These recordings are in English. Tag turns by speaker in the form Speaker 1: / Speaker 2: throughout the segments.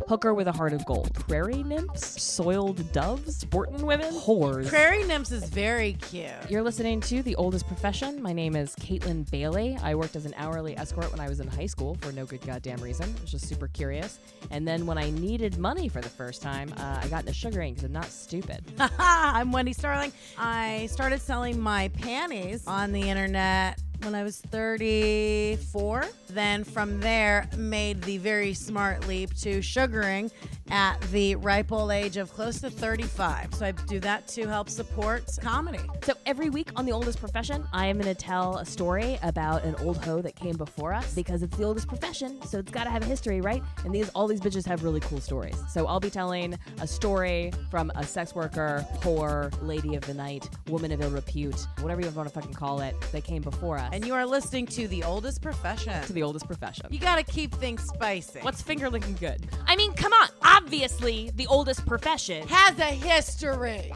Speaker 1: hooker with a heart of gold, prairie nymphs, soiled doves, sportin' women, whores.
Speaker 2: Prairie nymphs is very cute.
Speaker 1: You're listening to The Oldest Profession. My name is KAYTLIN Bailey. I worked as an hourly escort when I was in high school for no good goddamn reason. I was just super curious. And then when I needed money for the first time, I got into sugaring because I'm not stupid.
Speaker 2: I'm Wendy Starling. I started selling my panties on the internet when I was 34. Then from there, made the very smart leap to sugaring at the ripe old age of close to 35. So I do that to help support comedy.
Speaker 1: So every week on The Oldest Profession, I am going to tell a story about an old hoe that came before us because it's the oldest profession, so it's got to have a history, right? And all these bitches have really cool stories. So I'll be telling a story from a sex worker, whore, lady of the night, woman of ill repute, whatever you want to fucking call it, that came before us.
Speaker 2: And you are listening to The Oldest Profession.
Speaker 1: To The Oldest Profession.
Speaker 2: You got to keep things spicy.
Speaker 1: What's finger licking good? I mean, come on. Obviously, The Oldest Profession
Speaker 2: has a history.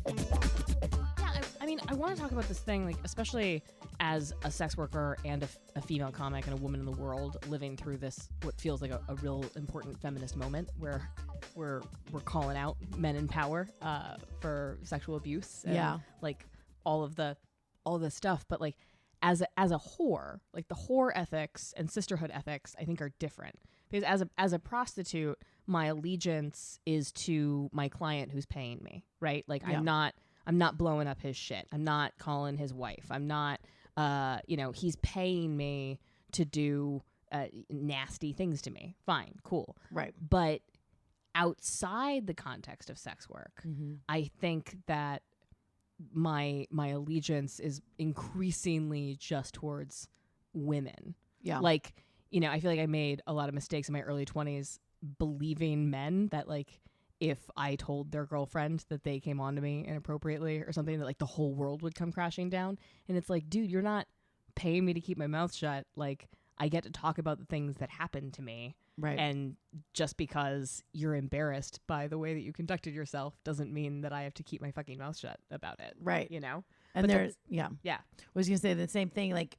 Speaker 1: Yeah, I want to talk about this thing, like, especially as a sex worker and a female comic and a woman in the world living through this, what feels like a real important feminist moment where we're calling out men in power for sexual abuse. And, like, all this stuff. But, like, as a whore, like, the whore ethics and sisterhood ethics, I think, are different. Because as a prostitute, my allegiance is to my client who's paying me, right? Like, I'm not blowing up his shit. I'm not calling his wife. I'm not, he's paying me to do nasty things to me. Fine, cool.
Speaker 2: Right.
Speaker 1: But outside the context of sex work, I think that my allegiance is increasingly just towards women. Yeah. Like, I feel like I made a lot of mistakes in my early 20s believing men that, like, if I told their girlfriend that they came on to me inappropriately or something, that, like, the whole world would come crashing down. And it's like, dude, you're not paying me to keep my mouth shut. Like, I get to talk about the things that happened to me. Right. And just because you're embarrassed by the way that you conducted yourself doesn't mean that I have to keep my fucking mouth shut about it.
Speaker 2: Right.
Speaker 1: And
Speaker 2: but there's, yeah. I was going to say the same thing, like,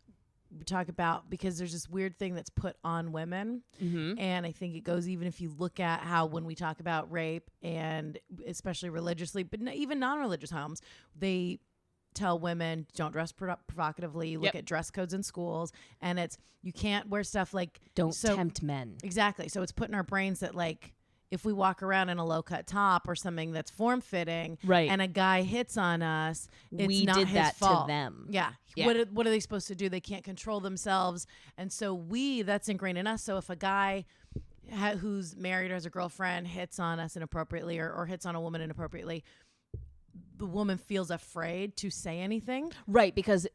Speaker 2: we talk about, because there's this weird thing that's put on women. And I think it goes, even if you look at how when we talk about rape, and especially religiously, but even non-religious homes, they tell women don't dress provocatively. Look at dress codes in schools, and it's, you can't wear stuff like,
Speaker 1: don't tempt men.
Speaker 2: Exactly. So it's put in our brains that, like, if we walk around in a low-cut top or something that's form-fitting, right, and a guy hits on us, it's not his fault.
Speaker 1: To them.
Speaker 2: Yeah. What are they supposed to do? They can't control themselves. And so that's ingrained in us. So if a guy who's married or has a girlfriend hits on us inappropriately or hits on a woman inappropriately, the woman feels afraid to say anything.
Speaker 1: Right, because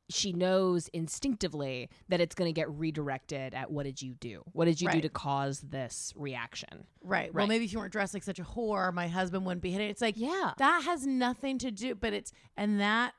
Speaker 1: she knows instinctively that it's going to get redirected at, what did you do? What did you do to cause this reaction?
Speaker 2: Right. Well, maybe if you weren't dressed like such a whore, my husband wouldn't be hitting. It's like, that has nothing to do, but that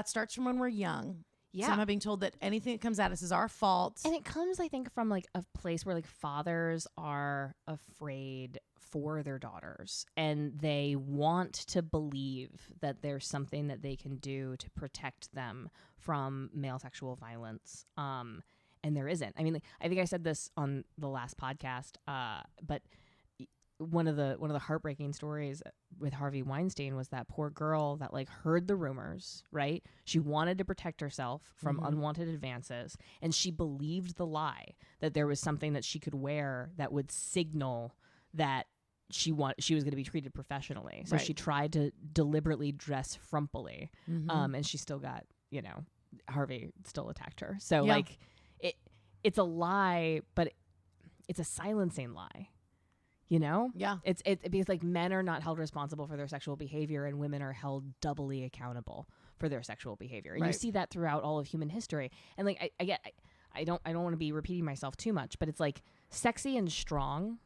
Speaker 2: starts from when we're young. Yeah. Somehow being told that anything that comes at us is our fault.
Speaker 1: And it comes, I think, from, like, a place where, like, fathers are afraid for their daughters, and they want to believe that there's something that they can do to protect them from male sexual violence. And there isn't. I mean, like, I think I said this on the last podcast, but one of the heartbreaking stories with Harvey Weinstein was that poor girl that, like, heard the rumors, right? She wanted to protect herself from unwanted advances, and she believed the lie that there was something that she could wear that would signal that she was going to be treated professionally. So she tried to deliberately dress frumpily, and she still got, Harvey still attacked her. So like, it's a lie, but it's a silencing lie. It's because, like, men are not held responsible for their sexual behavior, and women are held doubly accountable for their sexual behavior. And you see that throughout all of human history. And, like, I don't want to be repeating myself too much, but it's like, sexy and strong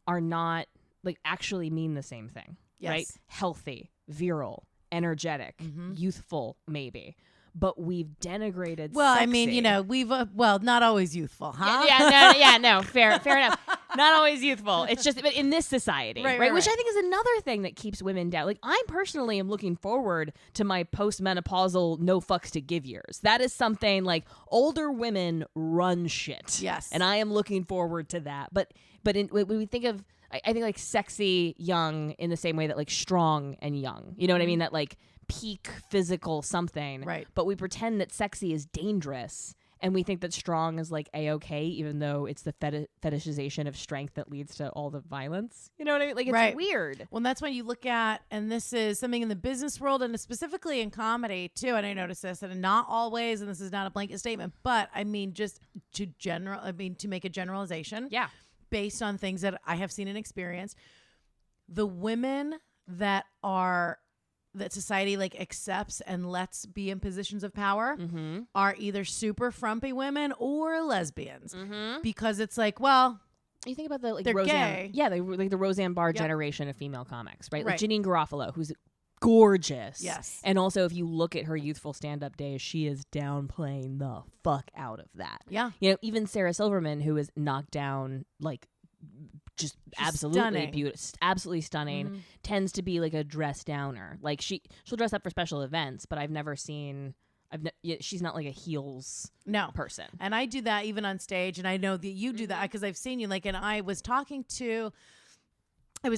Speaker 1: are not, like, actually mean the same thing. Yes. Right? Healthy, virile, energetic, youthful, maybe. But we've denigrated sexy.
Speaker 2: I mean, we've not always youthful, huh?
Speaker 1: No, fair enough. Not always youthful. It's just, but in this society, right? Which I think is another thing that keeps women down. Like, I personally am looking forward to my postmenopausal no fucks to give years. That is something, like, older women run shit.
Speaker 2: Yes.
Speaker 1: And I am looking forward to that. But But when we think of, I think like sexy young in the same way that like strong and young, you know what I mean? That like peak physical something.
Speaker 2: Right.
Speaker 1: But we pretend that sexy is dangerous. And we think that strong is like A-okay, even though it's the fetishization of strength that leads to all the violence. You know what I mean? Like, it's weird.
Speaker 2: Well, that's when you look at, and this is something in the business world and specifically in comedy too. And I noticed this, and not always, and this is not a blanket statement, but I mean, just to make a generalization.
Speaker 1: Yeah.
Speaker 2: Based on things that I have seen and experienced, the women that society like accepts and lets be in positions of power are either super frumpy women or lesbians, because it's like, well,
Speaker 1: you think about the like
Speaker 2: they're
Speaker 1: Roseanne,
Speaker 2: gay.
Speaker 1: they like the Roseanne Barr generation of female comics, right? Like
Speaker 2: Right.
Speaker 1: Janine Garofalo, who's gorgeous,
Speaker 2: Yes.
Speaker 1: and also if you look at her youthful stand-up days, she is downplaying the fuck out of that.
Speaker 2: Yeah.
Speaker 1: You know, even Sarah Silverman, who is knocked down like. She's absolutely
Speaker 2: stunning.
Speaker 1: beautiful, absolutely stunning. Tends to be like a dress downer. Like she'll dress up for special events, but I've never seen. She's not like a heels person.
Speaker 2: And I do that even on stage, and I know that you do that because I've seen you. Like, and I was talking to.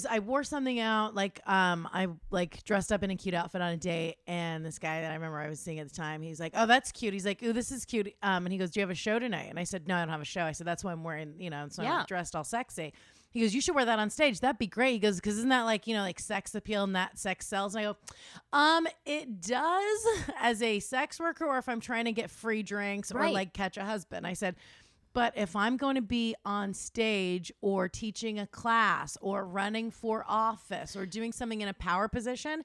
Speaker 2: I wore something out, like I like dressed up in a cute outfit on a date, and this guy that I remember I was seeing at the time, he's like, "Oh, that's cute." He's like, "Ooh, this is cute." And he goes, "Do you have a show tonight?" And I said, "No, I don't have a show." I said, "That's why I'm wearing, so I'm dressed all sexy." He goes, "You should wear that on stage. That'd be great." He goes, "Because isn't that like, like sex appeal and that sex sells?" And I go, it does as a sex worker, or if I'm trying to get free drinks or like catch a husband. I said, but if I'm going to be on stage or teaching a class or running for office or doing something in a power position,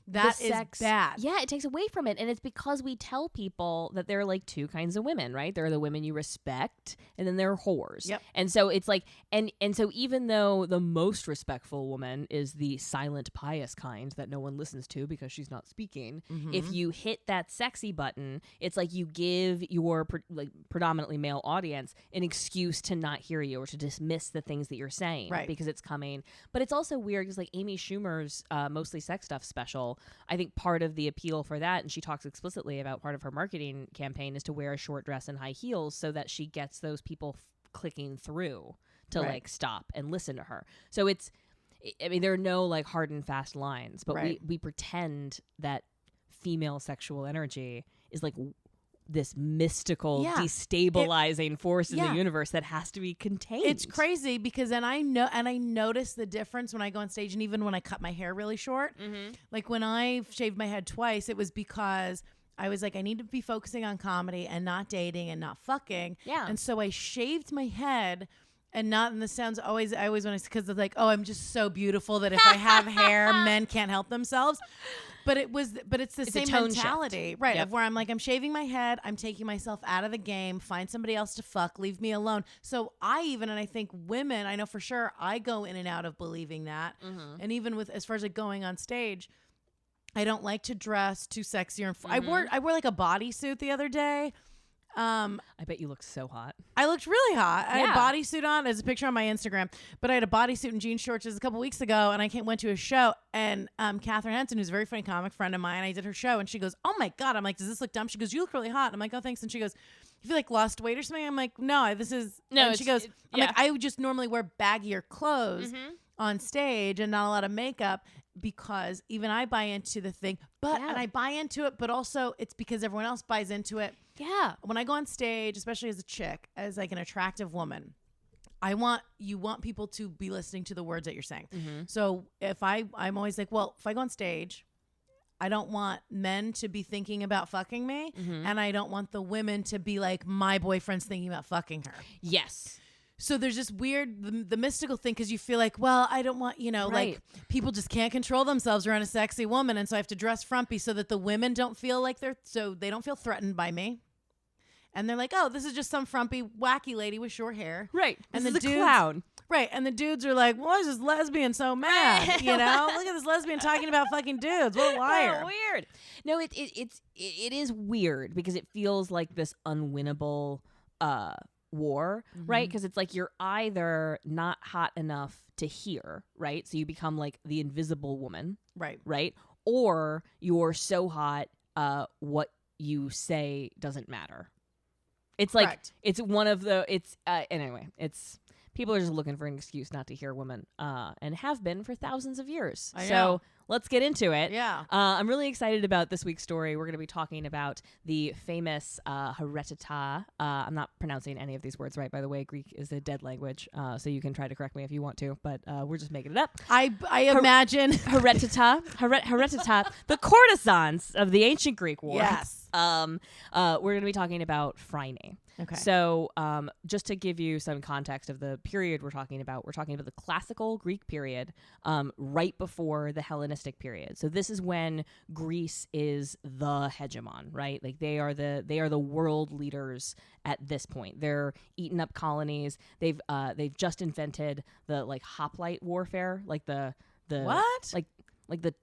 Speaker 2: that is bad.
Speaker 1: Yeah, it takes away from it. And it's because we tell people that there are like two kinds of women, right? There are the women you respect, and then there are whores.
Speaker 2: Yep.
Speaker 1: And so it's like, and so even though the most respectful woman is the silent, pious kind that no one listens to because she's not speaking, if you hit that sexy button, it's like you give your predominantly male audience an excuse to not hear you or to dismiss the things that you're saying,
Speaker 2: right?
Speaker 1: Because it's coming. But it's also weird because like Amy Schumer's Mostly Sex Stuff special, I think part of the appeal for that, and she talks explicitly about part of her marketing campaign, is to wear a short dress and high heels so that she gets those people clicking through to like stop and listen to her. So there are no like hard and fast lines, but we pretend that female sexual energy is like this mystical, destabilizing force in the universe that has to be contained.
Speaker 2: It's crazy because I notice the difference when I go on stage, and even when I cut my hair really short. Like when I shaved my head twice, it was because I was like, I need to be focusing on comedy and not dating and not fucking. Yeah. And so I shaved my head. And not, and this sounds I always want to, because it's like, oh, I'm just so beautiful that if I have hair, men can't help themselves. But it's the same mentality, right? Of where I'm like, I'm shaving my head, I'm taking myself out of the game, find somebody else to fuck, leave me alone. So and I think women, I know for sure, I go in and out of believing that. And even with, as far as like going on stage, I don't like to dress too sexy. I wore like a bodysuit the other day.
Speaker 1: I bet you look so hot.
Speaker 2: I looked really hot. I had a bodysuit on. There's a picture on my Instagram, but I had a bodysuit and jean shorts just a couple weeks ago, and I went to a show, and Catherine Henson, who's a very funny comic friend of mine, I did her show, and she goes, "Oh my God." I'm like, "Does this look dumb?" She goes, "You look really hot." I'm like, "Oh, thanks." And she goes, "You feel like lost weight or something?" I'm like, "No, this is..." No. And she goes, I'm like, "I would just normally wear baggier clothes on stage and not a lot of makeup." Because even I buy into the thing, and I buy into it, but also it's because everyone else buys into it. Yeah. When I go on stage, especially as a chick, as like an attractive woman, you want people to be listening to the words that you're saying. So if I'm always like, well, if I go on stage, I don't want men to be thinking about fucking me, and I don't want the women to be like, my boyfriend's thinking about fucking her.
Speaker 1: Yes.
Speaker 2: So there's this weird, the mystical thing, because you feel like, well, I don't want, like people just can't control themselves around a sexy woman. And so I have to dress frumpy so that the women don't feel like they don't feel threatened by me. And they're like, oh, this is just some frumpy, wacky lady with short hair.
Speaker 1: Right.
Speaker 2: And
Speaker 1: this
Speaker 2: the
Speaker 1: is a clown.
Speaker 2: Right. And the dudes are like, why is this lesbian so mad? Look at this lesbian talking about fucking dudes. What a liar.
Speaker 1: Oh, weird. No, it is weird because it feels like this unwinnable war, right? Because it's like you're either not hot enough to hear, right? So you become like the invisible woman, right? Or you're so hot, what you say doesn't matter. It's like it's one of the anyway. It's people are just looking for an excuse not to hear women, and have been for thousands of years.
Speaker 2: I
Speaker 1: so
Speaker 2: know.
Speaker 1: let's get into it.
Speaker 2: Yeah.
Speaker 1: I'm really excited about this week's story. We're going to be talking about the famous heredità. I'm not pronouncing any of these words right, by the way. Greek is a dead language, so you can try to correct me if you want to, but we're just making it up.
Speaker 2: I imagine
Speaker 1: heredità, the courtesans of the ancient Greek war.
Speaker 2: Yes.
Speaker 1: We're going to be talking about Phryne.
Speaker 2: Okay.
Speaker 1: So just to give you some context of the period we're talking about the classical Greek period, right before the Hellenistic period. So this is when Greece is the hegemon, right? Like they are the world leaders at this point. They're eating up colonies. They've just invented the like hoplite warfare, like the
Speaker 2: what?
Speaker 1: Like the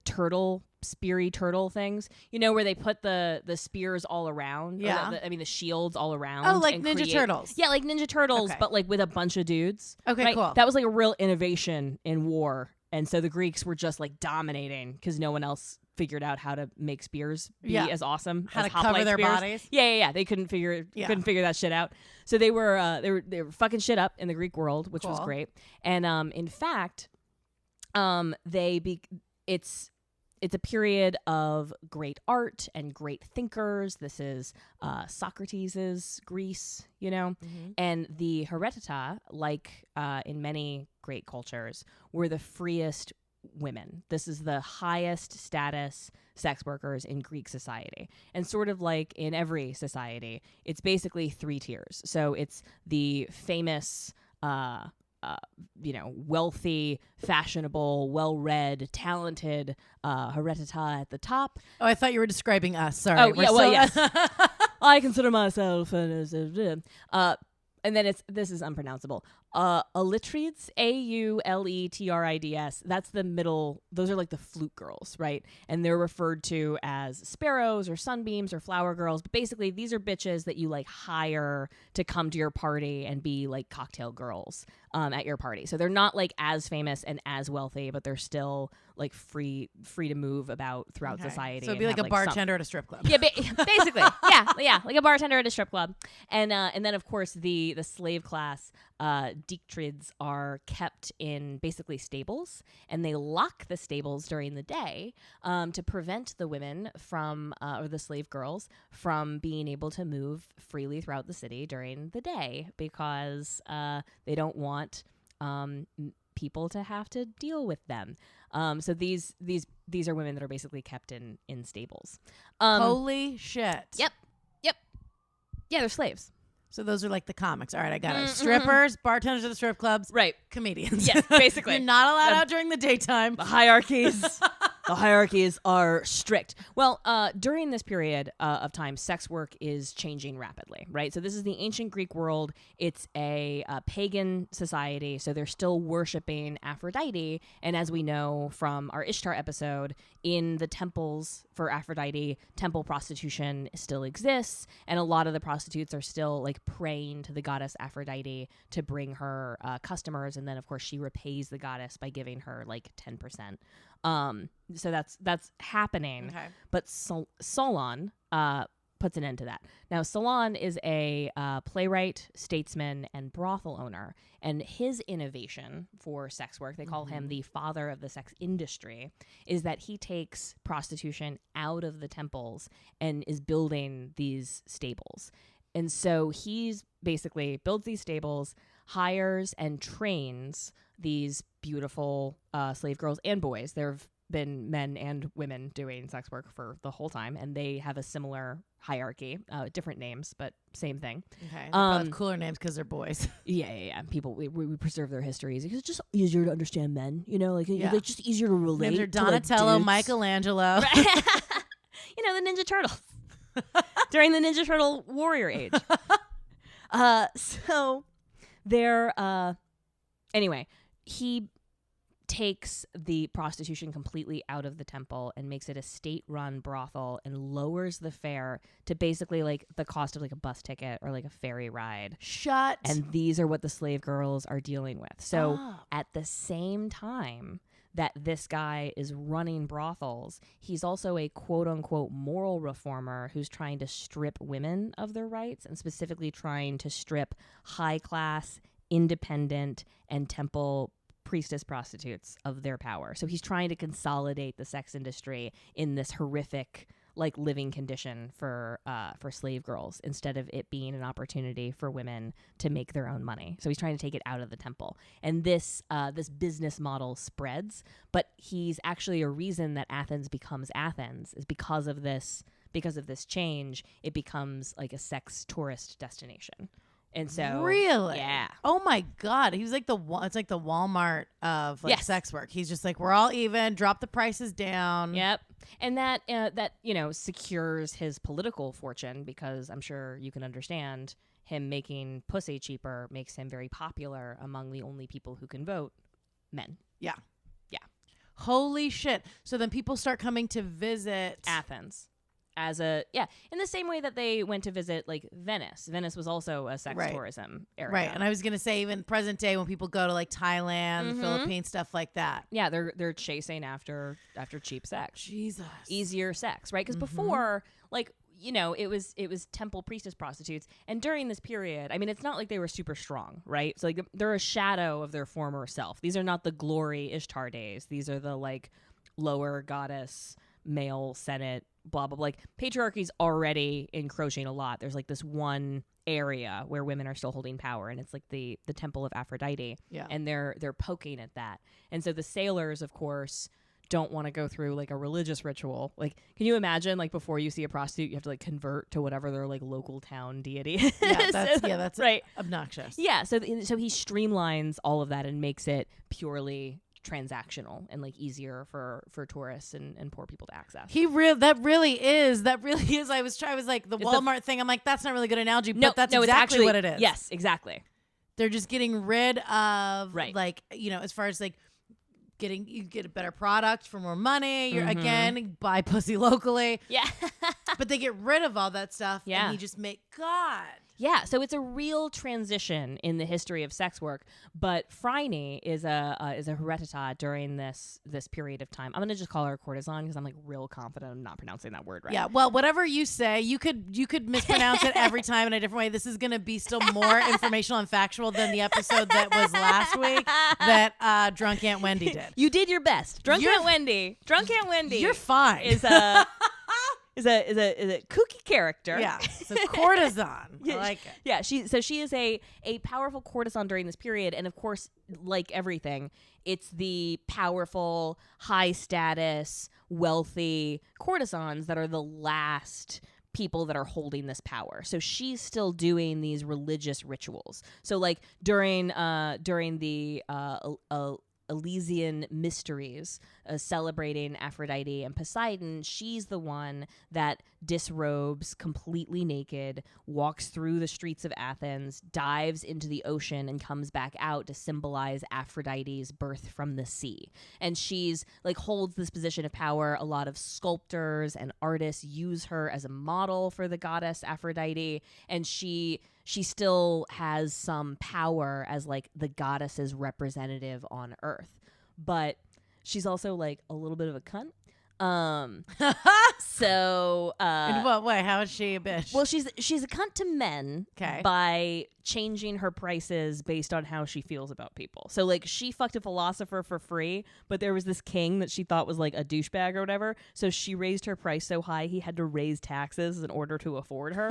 Speaker 1: speary turtle things, where they put the spears all around.
Speaker 2: Yeah.
Speaker 1: The shields all around.
Speaker 2: Oh, like
Speaker 1: and
Speaker 2: Ninja Turtles.
Speaker 1: Yeah, like Ninja Turtles,
Speaker 2: Okay.
Speaker 1: but like with a bunch of dudes.
Speaker 2: Okay,
Speaker 1: right?
Speaker 2: cool.
Speaker 1: That was like a real innovation in war. And so the Greeks were just like dominating because no one else figured out how to make spears be as awesome
Speaker 2: how
Speaker 1: as
Speaker 2: to cover
Speaker 1: hoplite
Speaker 2: their
Speaker 1: spears.
Speaker 2: bodies.
Speaker 1: Yeah. They couldn't figure that shit out. So they were fucking shit up in the Greek world, which was great. And in fact, it's a period of great art and great thinkers. This is Socrates' Greece,
Speaker 2: Mm-hmm.
Speaker 1: and the heredità, like in many great cultures, were the freest women. This is the highest status sex workers in Greek society. And sort of like in every society, it's basically 3 tiers. So it's the famous wealthy, fashionable, well-read, talented heredità at the top.
Speaker 2: Oh, I thought you were describing us. Sorry.
Speaker 1: Oh, yeah, well, yes. I consider myself and then this is unpronounceable. Auletrids, Auletrids. That's the middle. Those are like the flute girls, right? And they're referred to as sparrows or sunbeams or flower girls. But basically, these are bitches that you like hire to come to your party and be like cocktail girls at your party. So they're not like as famous and as wealthy, but they're still like free to move about throughout society.
Speaker 2: So it'd be like a bartender at a strip club.
Speaker 1: Yeah, basically. yeah, like a bartender at a strip club. And then of course the slave class, Dictrids, are kept in basically stables, and they lock the stables during the day to prevent the women from or the slave girls from being able to move freely throughout the city during the day because they don't want people to have to deal with them. So these are women that are basically kept in stables.
Speaker 2: Holy shit.
Speaker 1: Yep. Yeah, they're slaves.
Speaker 2: So those are like the comics. All right, I got it. Strippers, bartenders at the strip clubs,
Speaker 1: right?
Speaker 2: Comedians.
Speaker 1: Yes, basically.
Speaker 2: You're not allowed out during the daytime.
Speaker 1: The hierarchies are strict. Well, during this period of time, sex work is changing rapidly, right? So this is the ancient Greek world. It's a pagan society, so they're still worshiping Aphrodite. And as we know from our Ishtar episode, in the temples for Aphrodite, temple prostitution still exists, and a lot of the prostitutes are still like praying to the goddess Aphrodite to bring her customers, and then of course she repays the goddess by giving her like 10%. So that's happening.
Speaker 2: Okay.
Speaker 1: But Solon puts an end to that. Now, Solon is a playwright, statesman, and brothel owner. And his innovation for sex work, they call him the father of the sex industry, is that he takes prostitution out of the temples and is building these stables. And so he's basically builds these stables, hires and trains these beautiful slave girls and boys. There have been men and women doing sex work for the whole time, and they have a similar hierarchy, different names, but same thing.
Speaker 2: Okay, they probably have cooler names because they're boys.
Speaker 1: Yeah. People, we preserve their histories because it's just easier to understand men, like just easier to relate.
Speaker 2: Names are Donatello,
Speaker 1: like
Speaker 2: Michelangelo.
Speaker 1: The Ninja Turtles during the Ninja Turtle warrior age. So they're anyway, he takes the prostitution completely out of the temple and makes it a state-run brothel and lowers the fare to basically like the cost of like a bus ticket or like a ferry ride. And these are what the slave girls are dealing with. So at the same time that this guy is running brothels, he's also a quote-unquote moral reformer who's trying to strip women of their rights and specifically trying to strip high-class independent and temple priestess prostitutes of their power. So he's trying to consolidate the sex industry in this horrific like living condition for slave girls, instead of it being an opportunity for women to make their own money. So he's trying to take it out of the temple. And this business model spreads, but he's actually a reason that Athens becomes Athens is because of this change. It becomes like a sex tourist destination. And so
Speaker 2: really,
Speaker 1: yeah.
Speaker 2: Oh my God, he was like it's like the Walmart of like sex work. He's just like, we're all even. Drop the prices down.
Speaker 1: Yep. And that secures his political fortune, because I'm sure you can understand him making pussy cheaper makes him very popular among the only people who can vote, men.
Speaker 2: Yeah.
Speaker 1: Yeah.
Speaker 2: Holy shit! So then people start coming to visit
Speaker 1: Athens. In the same way that they went to visit like Venice. Venice was also a sex tourism area.
Speaker 2: Right. And I was going to say, even present day when people go to like Thailand, the Philippines, stuff like that.
Speaker 1: Yeah, they're chasing after cheap sex.
Speaker 2: Jesus.
Speaker 1: Easier sex, right? Because before, like, it was temple priestess prostitutes. And during this period, I mean, it's not like they were super strong, right? So like they're a shadow of their former self. These are not the glory Ishtar days. These are the like lower goddess, male senate, blah blah blah. Like patriarchy's already encroaching a lot. There's like this one area where women are still holding power, and it's like the temple of Aphrodite.
Speaker 2: Yeah.
Speaker 1: And they're poking at that. And so the sailors, of course, don't want to go through like a religious ritual. Like, can you imagine, like, before you see a prostitute, you have to like convert to whatever their like local town deity is?
Speaker 2: That's
Speaker 1: right.
Speaker 2: Obnoxious.
Speaker 1: Yeah. So he streamlines all of that and makes it purely transactional and like easier for tourists and poor people to access.
Speaker 2: That really is. I was like the Walmart thing. I'm like, that's not really a good analogy, but that's exactly what it is.
Speaker 1: Yes, exactly.
Speaker 2: They're just getting rid of
Speaker 1: right.
Speaker 2: like, as far as like you get a better product for more money. You're again, buy pussy locally.
Speaker 1: Yeah.
Speaker 2: But they get rid of all that stuff.
Speaker 1: Yeah.
Speaker 2: And you just make God.
Speaker 1: Yeah, so it's a real transition in the history of sex work. But Phryne is a heretita during this period of time. I'm gonna just call her a courtesan because I'm like real confident I'm not pronouncing that word right.
Speaker 2: Yeah, well, whatever you say, you could mispronounce it every time in a different way. This is gonna be still more informational and factual than the episode that was last week that Drunk Aunt Wendy did.
Speaker 1: You did your best. Drunk Aunt Wendy.
Speaker 2: You're fine.
Speaker 1: Is a kooky character.
Speaker 2: Yeah, it's a courtesan. I like it.
Speaker 1: Yeah, she is a powerful courtesan during this period, and of course, like everything, it's the powerful, high status, wealthy courtesans that are the last people that are holding this power. So she's still doing these religious rituals. So like during the Elysian mysteries, celebrating Aphrodite and Poseidon, she's the one that disrobes completely naked, walks through the streets of Athens, dives into the ocean, and comes back out to symbolize Aphrodite's birth from the sea. And she's like holds this position of power. A lot of sculptors and artists use her as a model for the goddess Aphrodite, and she still has some power as like the goddess's representative on Earth, but she's also like a little bit of a cunt. So
Speaker 2: in what way? How is she a bitch?
Speaker 1: Well, she's a cunt to men by changing her prices based on how she feels about people. So like she fucked a philosopher for free, but there was this king that she thought was like a douchebag or whatever. So she raised her price so high he had to raise taxes in order to afford her.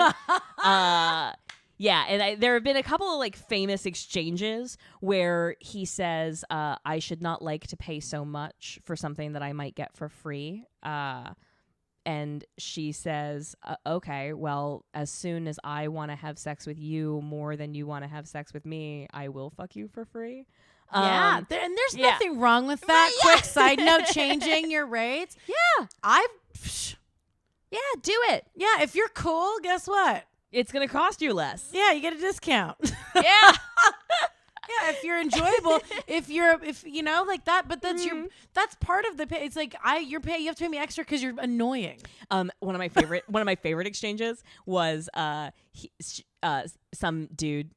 Speaker 1: Yeah, and there have been a couple of like famous exchanges where he says, I should not like to pay so much for something that I might get for free. And she says, okay, well, as soon as I want to have sex with you more than you want to have sex with me, I will fuck you for free.
Speaker 2: And there's nothing wrong with that.
Speaker 1: Yeah.
Speaker 2: Quick side note, changing your rates.
Speaker 1: Yeah.
Speaker 2: Yeah,
Speaker 1: do it.
Speaker 2: Yeah, if you're cool, guess what?
Speaker 1: It's going to cost you less.
Speaker 2: Yeah, you get a discount.
Speaker 1: Yeah.
Speaker 2: Yeah, if you're enjoyable, if you know, like that, but that's part of the pay. It's like you have to pay me extra because you're annoying.
Speaker 1: One of my favorite exchanges was some dude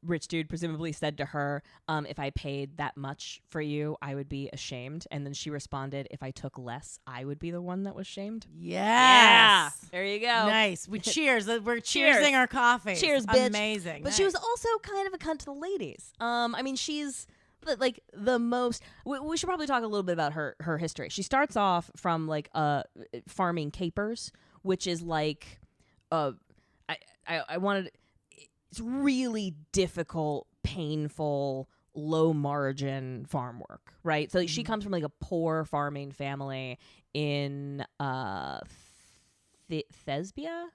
Speaker 1: rich dude presumably said to her, if I paid that much for you, I would be ashamed. And then she responded, if I took less, I would be the one that was shamed.
Speaker 2: Yes.
Speaker 1: Yeah. There you go.
Speaker 2: Nice. We cheers. We're cheersing our coffee.
Speaker 1: Cheers, bitch.
Speaker 2: Amazing.
Speaker 1: But
Speaker 2: nice.
Speaker 1: she was also kind of a cunt to the ladies. I mean, she's like the most. We should probably talk a little bit about her history. She starts off from like farming capers, which is like I wanted. It's really difficult, painful, low margin farm work, right? So she comes from like a poor farming family in Thesbia.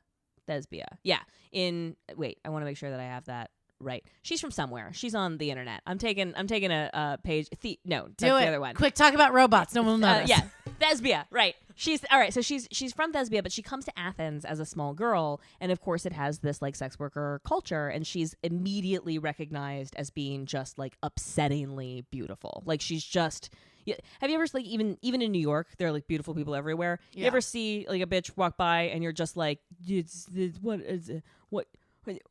Speaker 1: Yeah. I want to make sure that I have that right. She's from somewhere. She's on the internet. I'm taking a page. No, that's the other one.
Speaker 2: Quick, talk about robots. No one will notice.
Speaker 1: Yeah, Thesbia. Right. She's all right. So she's from Thesbia, but she comes to Athens as a small girl, and of course it has this like sex worker culture, and she's immediately recognized as being just like upsettingly beautiful. Like she's just. Have you ever like even in New York, there are like beautiful people everywhere. Yeah. You ever see like a bitch walk by and you're just like, what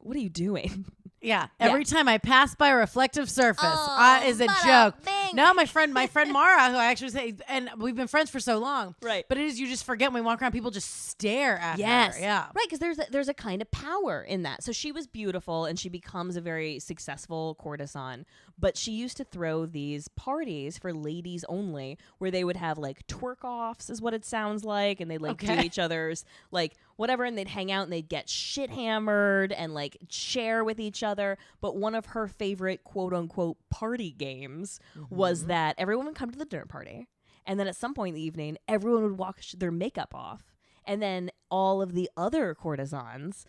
Speaker 1: are you doing?
Speaker 2: Yeah. Every time I pass by a reflective surface, is a joke. No, my friend Mara, who I actually say, and we've been friends for so long.
Speaker 1: Right.
Speaker 2: But it is, you just forget when we walk around, people just stare at her. Yeah.
Speaker 1: Right, because there's a kind of power in that. So she was beautiful and she becomes a very successful courtesan. But she used to throw these parties for ladies only where they would have like twerk offs is what it sounds like. And they'd like do each other's like whatever. And they'd hang out and they'd get shit hammered and like share with each other. But one of her favorite quote unquote party games was that everyone would come to the dinner party. And then at some point in the evening, everyone would wash their makeup off. And then all of the other courtesans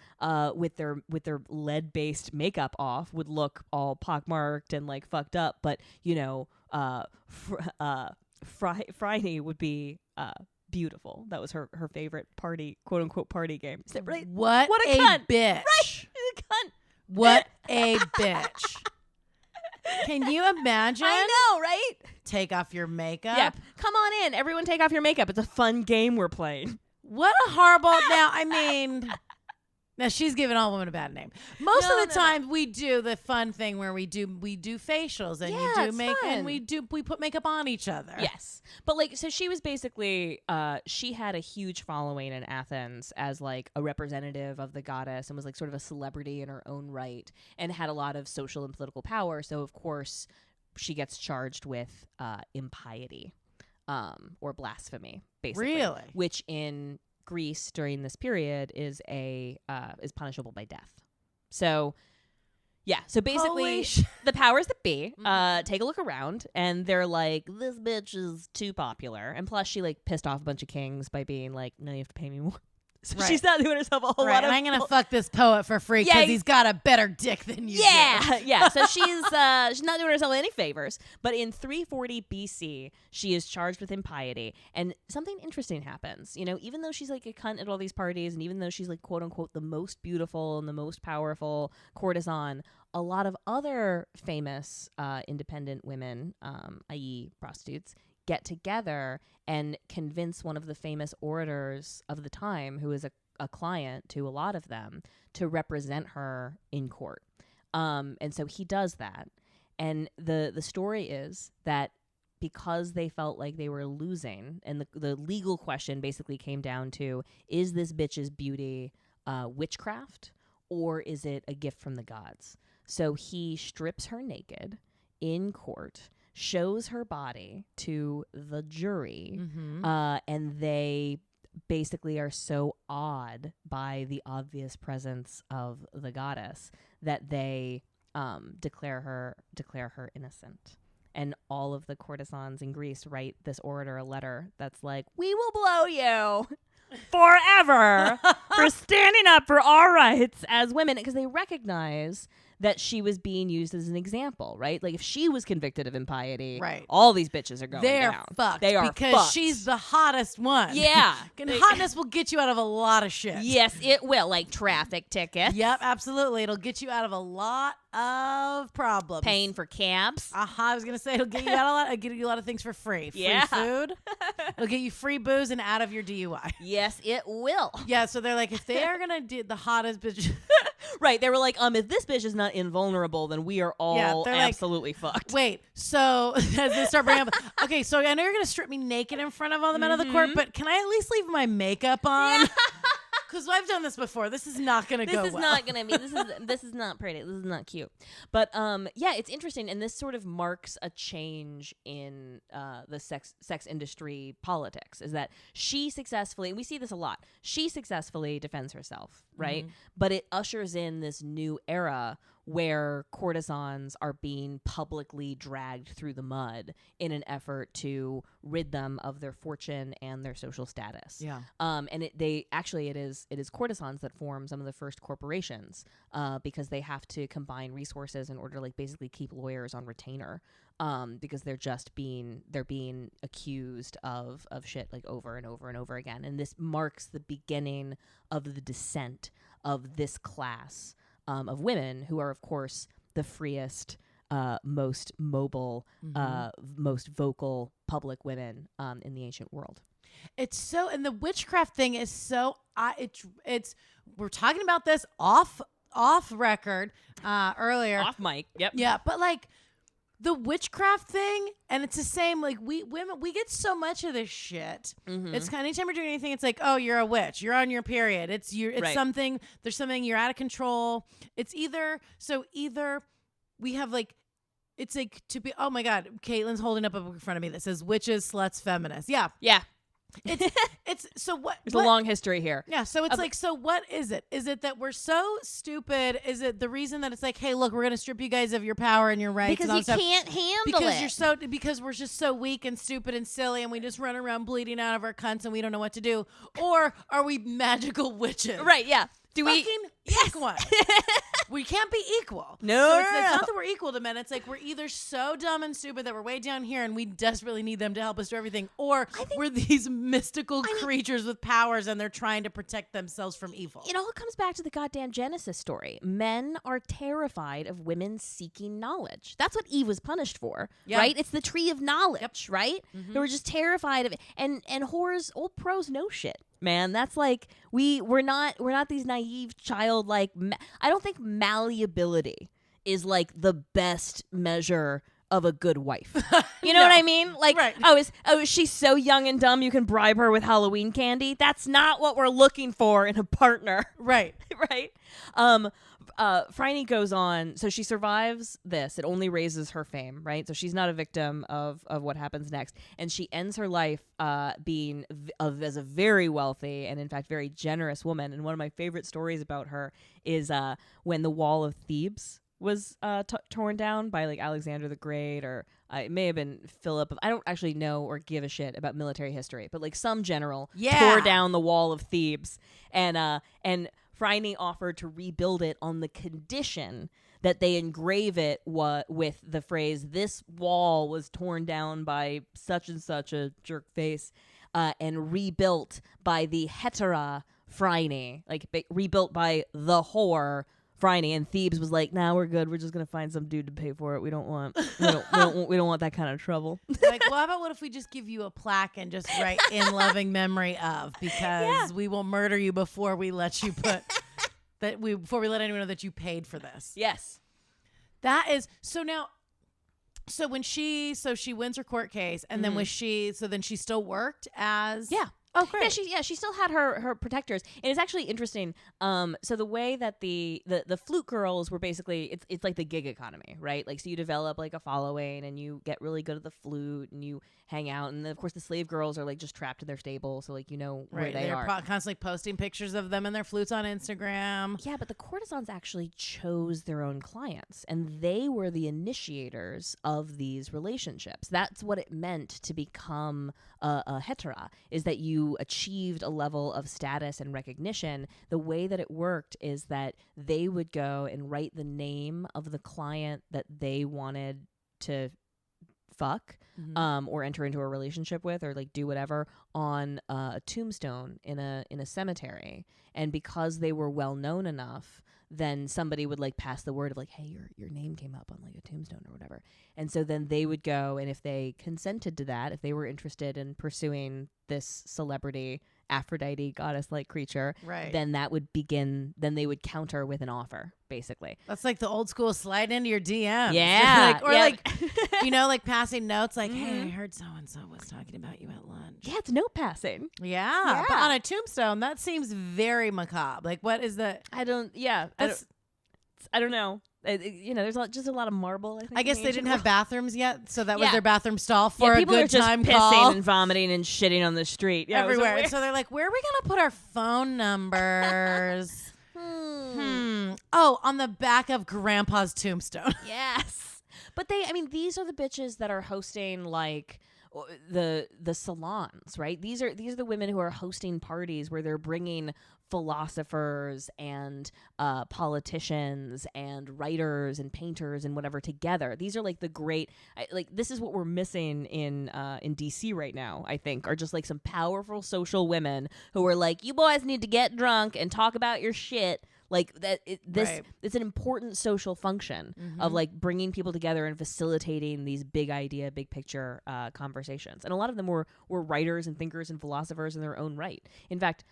Speaker 1: with their lead-based makeup off would look all pockmarked and like fucked up. But, you know, Phryne would be beautiful. That was her favorite party, quote-unquote party game. Is that right?
Speaker 2: What a
Speaker 1: cunt.
Speaker 2: bitch.
Speaker 1: Right? She's a cunt.
Speaker 2: What a bitch. Can you imagine?
Speaker 1: I know, right?
Speaker 2: Take off your makeup.
Speaker 1: Yeah. Come on in. Everyone take off your makeup. It's a fun game we're playing.
Speaker 2: What a horrible. Now, I mean, now she's giving all women a bad name. Most of the time, we do the fun thing where we do facials and you do make fun. And we put makeup on each other.
Speaker 1: Yes, but like so, she was basically she had a huge following in Athens as like a representative of the goddess and was like sort of a celebrity in her own right and had a lot of social and political power. So of course, she gets charged with impiety. Or blasphemy, basically. Really? Which in Greece during this period is punishable by death. So, yeah. So basically, the powers that be take a look around, and they're like, "This bitch is too popular," and plus, she like pissed off a bunch of kings by being like, "No, you have to pay me more." So she's not doing herself a whole lot of.
Speaker 2: And I'm gonna fuck this poet for free because he's got a better dick than you.
Speaker 1: Yeah, yeah. So she's not doing herself any favors. But in 340 BC, she is charged with impiety, and something interesting happens. You know, even though she's like a cunt at all these parties, and even though she's like quote unquote the most beautiful and the most powerful courtesan, a lot of other famous independent women, i.e., prostitutes, get together and convince one of the famous orators of the time, who is a client to a lot of them, to represent her in court. And so he does that. And the story is that because they felt like they were losing, and the legal question basically came down to, is this bitch's beauty witchcraft, or is it a gift from the gods? So he strips her naked in court, shows her body to the jury, and they basically are so awed by the obvious presence of the goddess that they declare her innocent. And all of the courtesans in Greece write this orator a letter that's like, "We will blow you forever for standing up for our rights as women," because they recognize that she was being used as an example, right? Like if she was convicted of impiety, right, all these bitches are going down.
Speaker 2: They're fucked.
Speaker 1: They are
Speaker 2: because
Speaker 1: fucked.
Speaker 2: She's the hottest one.
Speaker 1: Yeah.
Speaker 2: And hotness will get you out of a lot of shit.
Speaker 1: Yes, it will. Like traffic tickets.
Speaker 2: Yep, absolutely. It'll get you out of a lot of problems.
Speaker 1: Paying for cabs.
Speaker 2: I was gonna say it'll get you out it'll get you a lot of things for free. Free food. It'll get you free booze and out of your DUI.
Speaker 1: Yes, it will.
Speaker 2: Yeah, so they're like, if they are gonna do the hottest bitch,
Speaker 1: Right. They were like, if this bitch is not invulnerable, then we are all absolutely fucked.
Speaker 2: Wait, so as they start bringing up, okay, so I know you're going to strip me naked in front of all the men of the court, but can I at least leave my makeup on?
Speaker 1: Yeah.
Speaker 2: Because I've done this before. This is not going to go well.
Speaker 1: This is not going to be. This is not pretty. This is not cute. But yeah, it's interesting, and this sort of marks a change in the sex industry politics. Is that she successfully, and we see this a lot. She successfully defends herself, right? But it ushers in this new era where courtesans are being publicly dragged through the mud in an effort to rid them of their fortune and their social status.
Speaker 2: Yeah.
Speaker 1: And it is courtesans that form some of the first corporations because they have to combine resources in order to like basically keep lawyers on retainer because they're being accused of shit like over and over and over again. And this marks the beginning of the descent of this class of women who are, of course, the freest, most mobile, most vocal public women in the ancient world.
Speaker 2: It's so, and the witchcraft thing is so, it's we're talking about this off record earlier.
Speaker 1: Off mic, yep.
Speaker 2: Yeah, but like the witchcraft thing, and it's the same, like we women, we get so much of this shit. It's kind of, anytime we're doing anything, it's like, oh, you're a witch, you're on your period. It's right. Something, there's something, you're out of control. It's either we have like, it's like to be, oh my God, Caitlin's holding up a book in front of me that says witches, sluts, feminists. Yeah.
Speaker 1: Yeah.
Speaker 2: It's so what
Speaker 1: there's a long history here.
Speaker 2: Yeah, so it's like, so what is it? Is it that we're so stupid? Is it the reason that it's like, hey, look, we're gonna strip you guys of your power and your rights
Speaker 1: because you can't handle it
Speaker 2: because we're just so weak and stupid and silly and we just run around bleeding out of our cunts and we don't know what to do? Or are we magical witches?
Speaker 1: Right, yeah.
Speaker 2: Do we pick one? We can't be equal.
Speaker 1: No,
Speaker 2: so it's not that we're equal to men. It's like we're either so dumb and stupid that we're way down here and we desperately need them to help us do everything, or we're these mystical creatures with powers and they're trying to protect themselves from evil.
Speaker 1: It all comes back to the goddamn Genesis story. Men are terrified of women seeking knowledge. That's what Eve was punished for, right? It's the tree of knowledge, right? They were just terrified of it. And whores, old pros know shit. Man, that's like we're not these naive childlike. I don't think malleability is like the best measure of a good wife. You know what I mean? Like,
Speaker 2: right.
Speaker 1: is she so young and dumb you can bribe her with Halloween candy? That's not what we're looking for in a partner.
Speaker 2: Right.
Speaker 1: Right. Phryne goes on, so she survives this. It only raises her fame, right? So she's not a victim of what happens next. And she ends her life being as a very wealthy and, in fact, very generous woman. And one of my favorite stories about her is when the Wall of Thebes was torn down by like Alexander the Great, or it may have been Philip. I don't actually know or give a shit about military history, but like some general tore down the Wall of Thebes, and Phryne offered to rebuild it on the condition that they engrave it with the phrase, "This wall was torn down by such and such a jerk face and rebuilt by the hetera Phryne," like rebuilt by the whore Phryne. And Thebes was like, "Nah, we're good. We're just gonna find some dude to pay for it. We don't want that kind of trouble."
Speaker 2: Like, well, how about what if we just give you a plaque and just write "in loving memory of," because we will murder you before we let you before we let anyone know that you paid for this.
Speaker 1: Yes.
Speaker 2: That is so now. So when she wins her court case, and then then she still worked as Oh, great.
Speaker 1: She still had her protectors. And it's actually interesting. So the way that the flute girls were basically, it's like the gig economy, right? Like, so you develop like a following and you get really good at the flute and you hang out. And then, of course, the slave girls are like just trapped in their stable. So like, you know where they are.
Speaker 2: They're constantly posting pictures of them and their flutes on Instagram.
Speaker 1: Yeah, but the courtesans actually chose their own clients and they were the initiators of these relationships. That's what it meant to become a hetera, is that you achieved a level of status and recognition. The way that it worked is that they would go and write the name of the client that they wanted to fuck or enter into a relationship with, or like do whatever, on a tombstone in a cemetery. And because they were well known enough, then somebody would like pass the word of like, hey, your name came up on like a tombstone or whatever. And so then they would go, and if they consented to that, if they were interested in pursuing this celebrity Aphrodite goddess-like creature,
Speaker 2: right,
Speaker 1: then they would counter with an offer, basically.
Speaker 2: That's like the old school slide into your DMs.
Speaker 1: Yeah.
Speaker 2: Like, like passing notes like, hey, I heard so-and-so was talking about you at lunch.
Speaker 1: Yeah, it's note passing.
Speaker 2: Yeah. But on a tombstone, that seems very macabre. Like, what is the...
Speaker 1: I don't know. There's just a lot of marble.
Speaker 2: I guess they didn't have bathrooms yet, so that was their bathroom stall for
Speaker 1: people
Speaker 2: a good
Speaker 1: are just
Speaker 2: time
Speaker 1: pissing
Speaker 2: call.
Speaker 1: and vomiting and shitting on the street
Speaker 2: everywhere. And so they're like, where are we gonna put our phone numbers? Oh, on the back of Grandpa's tombstone.
Speaker 1: Yes, but these are the bitches that are hosting like the salons, right? These are the women who are hosting parties where they're bringing philosophers and politicians and writers and painters and whatever together. These are like the great, this is what we're missing in DC right now, I think, are just like some powerful social women who are like, you boys need to get drunk and talk about your shit. Like that, it's an important social function of like bringing people together and facilitating these big idea, big picture conversations. And a lot of them were writers and thinkers and philosophers in their own right. In fact,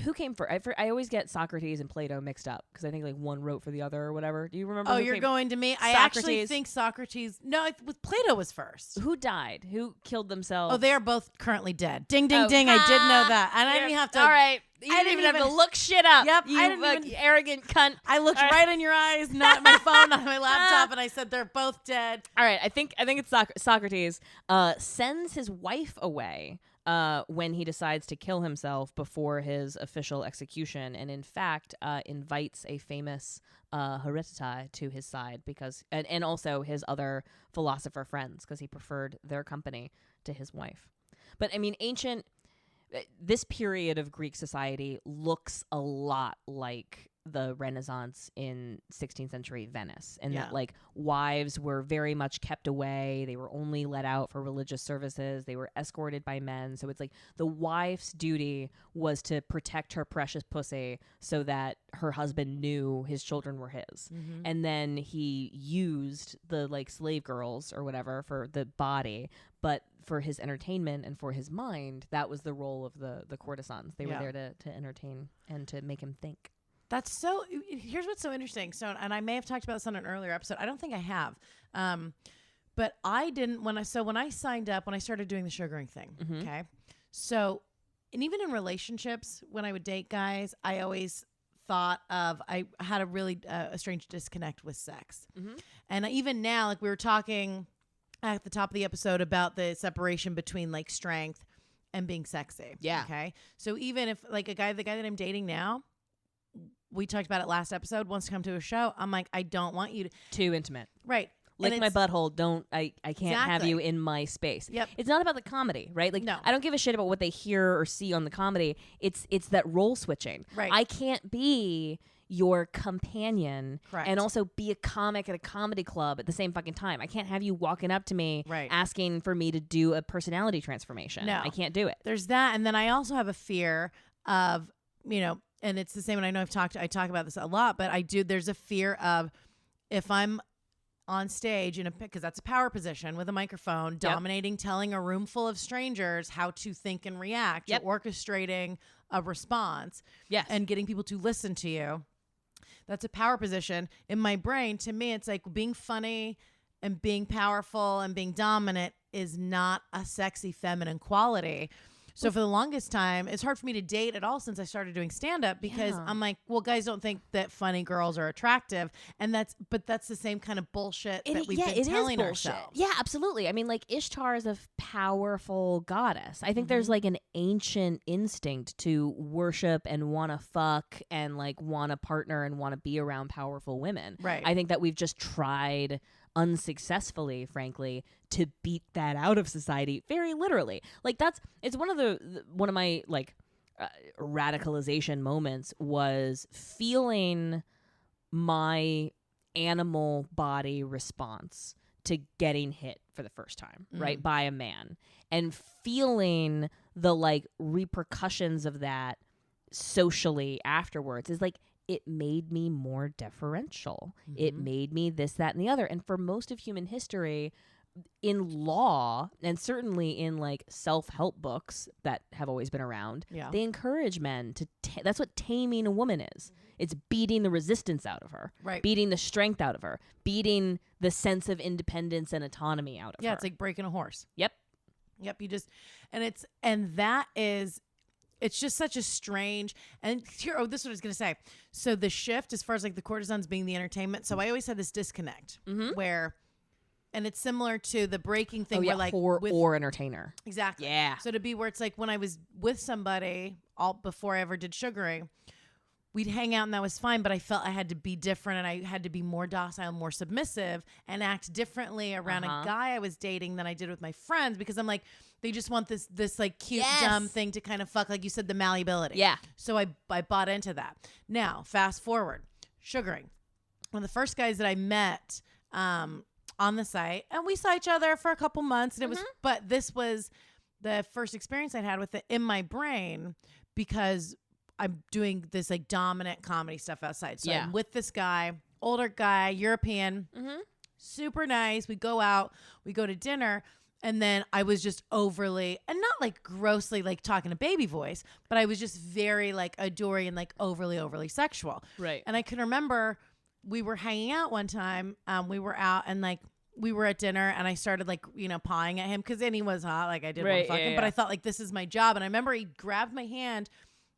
Speaker 1: who came first? I always get Socrates and Plato mixed up because I think like one wrote for the other or whatever. Do you remember?
Speaker 2: Oh, you're going to me? I actually think Socrates. No, with Plato was first.
Speaker 1: Who died? Who killed themselves?
Speaker 2: Oh, they are both currently dead. Ding, ding, ding! I did know that, and I didn't even have to.
Speaker 1: All right, you didn't even have to look shit up.
Speaker 2: Yep,
Speaker 1: you arrogant cunt.
Speaker 2: I looked right in your eyes, not my phone, not my laptop, and I said they're both dead.
Speaker 1: All right, I think it's Socrates sends his wife away when he decides to kill himself before his official execution, and in fact invites a famous Hereditary to his side because and also his other philosopher friends because he preferred their company to his wife. But this period of Greek society looks a lot like the Renaissance in 16th century Venice, and that like wives were very much kept away. They were only let out for religious services. They were escorted by men. So it's like the wife's duty was to protect her precious pussy so that her husband knew his children were his. And then he used the like slave girls or whatever for the body, but for his entertainment and for his mind, that was the role of the courtesans. They were there to entertain and to make him think.
Speaker 2: That's so. Here's what's so interesting. So, and I may have talked about this on an earlier episode. I don't think I have, but I didn't when I signed up when I started doing the sugaring thing. Okay, so and even in relationships when I would date guys, I always thought of I had a really a strange disconnect with sex, and even now, like we were talking at the top of the episode about the separation between like strength and being sexy.
Speaker 1: Yeah.
Speaker 2: Okay. So even if like the guy that I'm dating now. We talked about it last episode, wants to come to a show. I'm like, I don't want you to.
Speaker 1: Too intimate.
Speaker 2: Right.
Speaker 1: Lick my butthole. I can't have you in my space.
Speaker 2: Yep.
Speaker 1: It's not about the comedy, right? Like,
Speaker 2: no.
Speaker 1: I don't give a shit about what they hear or see on the comedy. It's that role switching.
Speaker 2: Right.
Speaker 1: I can't be your companion
Speaker 2: Correct.
Speaker 1: and also be a comic at a comedy club at the same fucking time. I can't have you walking up to me asking for me to do a personality transformation.
Speaker 2: No.
Speaker 1: I can't do it.
Speaker 2: There's that. And then I also have a fear of, and it's the same, and I know I talk about this a lot, but there's a fear of if I'm on stage because that's a power position with a microphone, dominating, telling a room full of strangers how to think and react, or orchestrating a response, and getting people to listen to you. That's a power position. In my brain, to me, it's like being funny and being powerful and being dominant is not a sexy feminine quality. So for the longest time, it's hard for me to date at all since I started doing stand-up because I'm like, well, guys don't think that funny girls are attractive. And that's the same kind of bullshit that we've been telling ourselves.
Speaker 1: Yeah, absolutely. I mean, like Ishtar is a powerful goddess. I think there's like an ancient instinct to worship and want to fuck and like want to partner and want to be around powerful women.
Speaker 2: Right.
Speaker 1: I think that we've just tried unsuccessfully, frankly, to beat that out of society very literally. Like it's one of my like radicalization moments was feeling my animal body response to getting hit for the first time, right, by a man, and feeling the like repercussions of that socially afterwards is like it made me more deferential. It made me this, that, and the other. And for most of human history, in law, and certainly in like self-help books that have always been around, they encourage men to that's what taming a woman is. It's beating the resistance out of her, beating the strength out of her, beating the sense of independence and autonomy out of her.
Speaker 2: Yeah, it's like breaking a horse.
Speaker 1: Yep.
Speaker 2: You just, it's just such a strange, and here, this is what I was going to say. So the shift as far as like the courtesans being the entertainment. So I always had this disconnect where, and it's similar to the breaking thing where like
Speaker 1: or entertainer.
Speaker 2: Exactly.
Speaker 1: Yeah.
Speaker 2: So to be where it's like when I was with somebody all before I ever did sugaring, we'd hang out and that was fine, but I felt I had to be different and I had to be more docile, more submissive, and act differently around a guy I was dating than I did with my friends, because I'm like, they just want this like cute, dumb thing to kind of fuck, like you said, the malleability.
Speaker 1: Yeah.
Speaker 2: So I bought into that. Now, fast forward, sugaring. One of the first guys that I met on the site, and we saw each other for a couple months, and it was, but this was the first experience I'd had with it in my brain, because I'm doing this like dominant comedy stuff outside. So I'm with this guy, older guy, European, super nice. We go out, we go to dinner, and then I was just overly, and not like grossly like talking a baby voice, but I was just very like adoring and like overly sexual.
Speaker 1: Right.
Speaker 2: And I can remember we were hanging out one time. We were out and like we were at dinner, and I started like, pawing at him, because then he was hot. Like I did want to fuck him, but I thought like, this is my job. And I remember he grabbed my hand